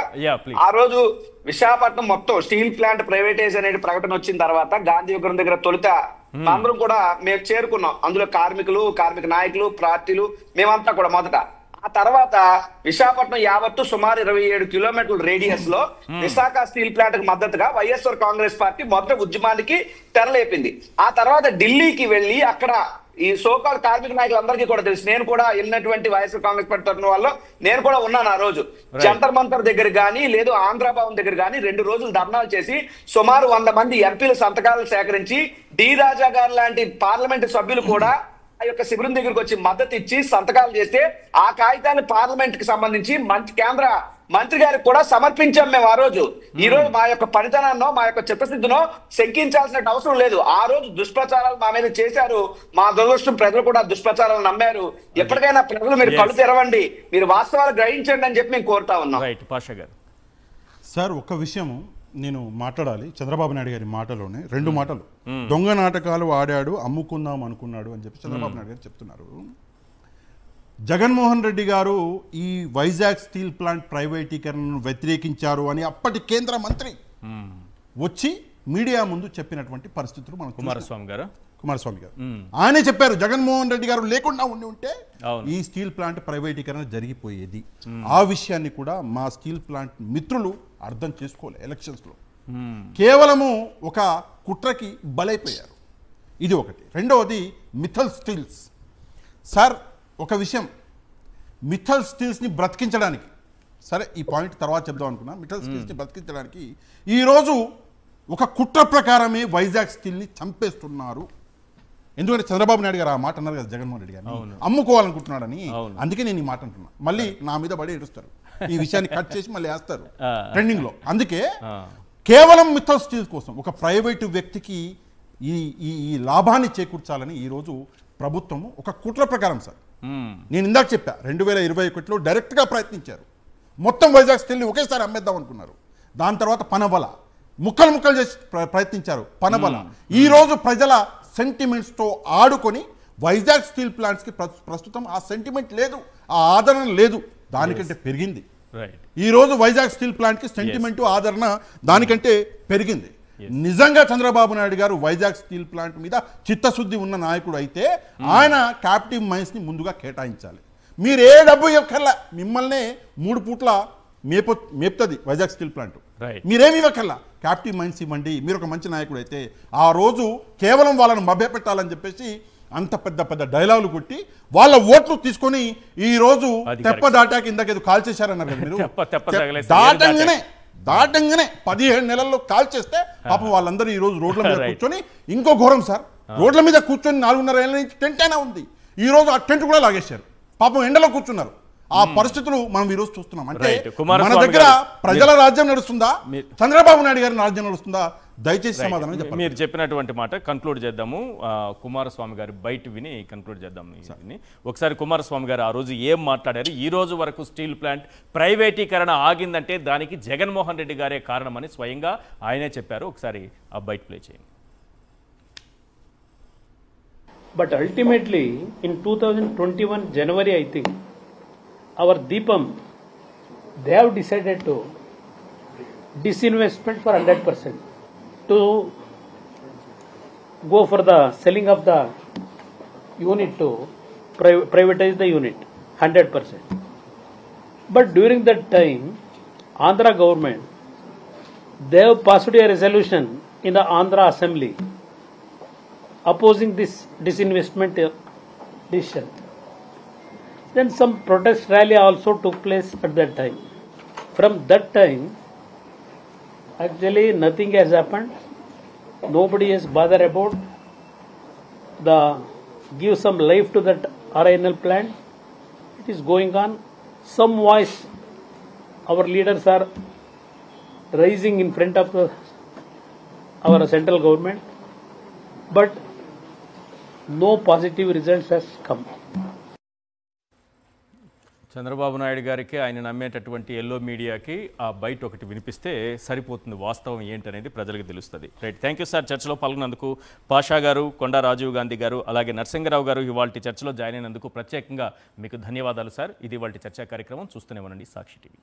ఆ రోజు విశాఖపట్నం మొత్తం స్టీల్ ప్లాంట్ ప్రైవేటైజ్ అనే ప్రకటన వచ్చిన తర్వాత గాంధీ విగ్రహం దగ్గర తొలుత అందరం కూడా మేము చేరుకున్నాం. అందులో కార్మికులు, కార్మిక నాయకులు, పార్టీలు, మేమంతా కూడా మొదట. ఆ తర్వాత విశాఖపట్నం యావత్తు సుమారు 27 కిలోమీటర్ల రేడియస్ లో విశాఖ స్టీల్ ప్లాంట్ కు మద్దతుగా వైఎస్ఆర్ కాంగ్రెస్ పార్టీ మొదటి ఉద్యమానికి తెరలేపింది. ఆ తర్వాత ఢిల్లీకి వెళ్లి అక్కడ ఈ సోకాల్ కార్మిక నాయకులందరికీ కూడా తెలుసు, నేను కూడా వెళ్ళినటువంటి వైఎస్ఆర్ కాంగ్రెస్ పార్టీ తరఫున వల్ల నేను కూడా ఉన్నాను. ఆ రోజు జంతర్ మంతర్ దగ్గర కానీ లేదు ఆంధ్ర భవన్ దగ్గర కానీ 2 రోజులు ధర్నాలు చేసి సుమారు 100 మంది ఎంపీల సంతకాలు సేకరించి డి రాజా గారు లాంటి పార్లమెంటు సభ్యులు కూడా ఆ యొక్క శిబిరం దగ్గరకు వచ్చి మద్దతు ఇచ్చి సంతకాలు చేస్తే ఆ కాగితాన్ని పార్లమెంట్ కి సంబంధించి కేంద్ర మంత్రి గారికి కూడా సమర్పించాం మేము. ఆ రోజు ఈ రోజు మా యొక్క పనితనాన్నో మా యొక్క చిత్తశుద్ధినో శంకించాల్సిన అవసరం లేదు. ఆ రోజు దుష్ప్రచారాలు మా మీద చేశారు. మా దురదృష్టం ప్రజలు కూడా దుష్ప్రచారాలు నమ్మారు. ఎప్పటికైనా ప్రజలు మీరు కళ్ళు తెరవండి, మీరు వాస్తవాలు గ్రహించండి అని చెప్పి మేము కోరుతా ఉన్నాం. సార్ ఒక విషయము నేను మాట్లాడాలి. చంద్రబాబు నాయుడు గారి మాటలోనే 2 మాటలు, దొంగ నాటకాలు ఆడాడు, అమ్ముకుందాం అనుకున్నాడు అని చెప్పి చంద్రబాబు నాయుడు గారు చెప్తున్నారు. జగన్మోహన్ రెడ్డి గారు ఈ వైజాగ్ స్టీల్ ప్లాంట్ ప్రైవేటీకరణను వ్యతిరేకించారు అని అప్పటి కేంద్ర మంత్రి వచ్చి మీడియా ముందు చెప్పినటువంటి పరిస్థితులు మనం కుమారస్వామి గారు ఆయనే చెప్పారు. జగన్మోహన్ రెడ్డి గారు లేకుండా ఉంటే ఈ స్టీల్ ప్లాంట్ ప్రైవేటీకరణ జరిగిపోయేది. ఆ విషయాన్ని కూడా మా స్టీల్ ప్లాంట్ మిత్రులు అర్థం చేసుకోలే. ఎలక్షన్స్ లో కేవలము ఒక కుట్రకి బలైపోయారు. ఇది ఒకటి. రెండవది మిథల్ స్టీల్స్. సార్ ఒక విషయం, మిథల్ స్టీల్స్ని బ్రతికించడానికి, సరే ఈ పాయింట్ తర్వాత చెప్దాం అనుకున్నా, మిథల్ స్టీల్స్ని బ్రతికించడానికి ఈరోజు ఒక కుట్ర ప్రకారమే వైజాగ్ స్టీల్ని చంపేస్తున్నారు. ఎందుకంటే చంద్రబాబు నాయుడు గారు ఆ మాట అన్నారు కదా, జగన్మోహన్ రెడ్డి గారిని అమ్ముకోవాలనుకుంటున్నాడని. అందుకే నేను ఈ మాట అంటున్నా. మళ్ళీ నా మీద పడి ఏడుస్తారు, ఈ విషయాన్ని కట్ చేసి మళ్ళీ వేస్తారు ట్రెండింగ్ లో. అందుకే కేవలం మిథల్ స్టీల్ కోసం ఒక ప్రైవేటు వ్యక్తికి ఈ లాభాన్ని చేకూర్చాలని ఈరోజు ప్రభుత్వము ఒక కుట్ర ప్రకారం, సార్ నేను ఇందాక చెప్పా 2021లో డైరెక్ట్ గా ప్రయత్నించారు. మొత్తం వైజాగ్ స్టీల్ని ఒకేసారి అమ్మేద్దాం అనుకున్నారు. దాని తర్వాత పనబల ముక్కలు చేసి ప్రయత్నించారు. పనబల ఈ రోజు ప్రజల సెంటిమెంట్స్ తో ఆడుకొని వైజాగ్ స్టీల్ ప్లాంట్స్ కి ప్రస్తుతం ఆ సెంటిమెంట్ లేదు, ఆ ఆదరణ లేదు, దానికంటే పెరిగింది. ఈ రోజు వైజాగ్ స్టీల్ ప్లాంట్ కి సెంటిమెంట్, ఆదరణ దానికంటే పెరిగింది. నిజంగా చంద్రబాబు నాయుడు గారు వైజాగ్ స్టీల్ ప్లాంట్ మీద చిత్తశుద్ధి ఉన్న నాయకుడు అయితే ఆయన క్యాప్టివ్ మైన్స్ ని ముందుగా కేటాయించాలి. మీరు ఏ డబ్బు ఇవ్వకల్లా, మిమ్మల్ని 3 పూట్ల మేపుతుంది వైజాగ్ స్టీల్ ప్లాంట్. మీరేమి ఇవ్వకల్లా, క్యాప్టివ్ మైన్స్ ఇవ్వండి. మీరు ఒక మంచి నాయకుడు అయితే ఆ రోజు కేవలం వాళ్ళను మభ్యపెట్టాలని చెప్పేసి అంత పెద్ద డైలాగులు కొట్టి వాళ్ళ ఓట్లు తీసుకొని ఈ రోజు తెప్ప దాటాకి ఇందాక కాల్ చేశారన్నారు కదా మీరు, దాటంగానే 17 నెలల్లో కాల్ చేస్తే పాపం వాళ్ళందరూ ఈ రోజు రోడ్ల మీద కూర్చొని, ఇంకో ఘోరం సార్, రోడ్ల మీద కూర్చొని 4.5 ఏళ్ళ నుంచి టెంట్ అయినా ఉంది, ఈ రోజు ఆ టెంట్ కూడా లాగేశారు. పాపం ఎండలో కూర్చున్నారు. ఆ పరిస్థితులు మనం ఈ రోజు చూస్తున్నాం. అంటే మన దగ్గర ప్రజల రాజ్యం నడుస్తుందా, చంద్రబాబు నాయుడు గారి రాజ్యం నడుస్తుందా? దయచేసి సమాధానం చెప్పండి. మీరు చెప్పినటువంటి మాట కంక్లూడ్ చేద్దాము. కుమారస్వామి గారి బయట విని కంక్లూడ్ చేద్దాం. ఒకసారి కుమారస్వామి గారు ఆ రోజు ఏం మాట్లాడారు, ఈ రోజు వరకు స్టీల్ ప్లాంట్ ప్రైవేటీకరణ ఆగిందంటే దానికి జగన్మోహన్ రెడ్డి గారే కారణమని స్వయంగా ఆయనే చెప్పారు. ఒకసారి ఆ బయట ప్లే చేయండి. But ultimately, in 2021 January, I think, our Deepam, they have decided to disinvestment for 100%, to go for the selling of the unit, to privatize the unit 100%. But during that time, Andhra government, they have passed a resolution in the Andhra Assembly opposing this disinvestment decision. Then some protest rally also took place at that time. From that time, actually nothing has happened. Nobody has bothered about give some life to that RINL plant. It is going on. Some voice, our leaders are rising in front of our central government, but no positive results has come. Chandrababu Naidu గారికి ఆయన నమ్మేటటువంటి yellow మీడియాకి ఆ బయట ఒకటి వినిపిస్తే సరిపోతుంది, వాస్తవం ఏంటనేది ప్రజలకు తెలుస్తుంది. Right, thank you sir. చర్చలో పాల్గొన్నందుకు పాషా గారు, కొండా రాజీవ్ గాంధీ గారు, అలాగే నరసింగరావు గారు ఇవాళ చర్చలో జాయిన్ అయినందుకు ప్రత్యేకంగా మీకు ధన్యవాదాలు సార్. ఇది ఇవాళ చర్చా కార్యక్రమం. చూస్తూనే ఉండండి సాక్షి టీవీ.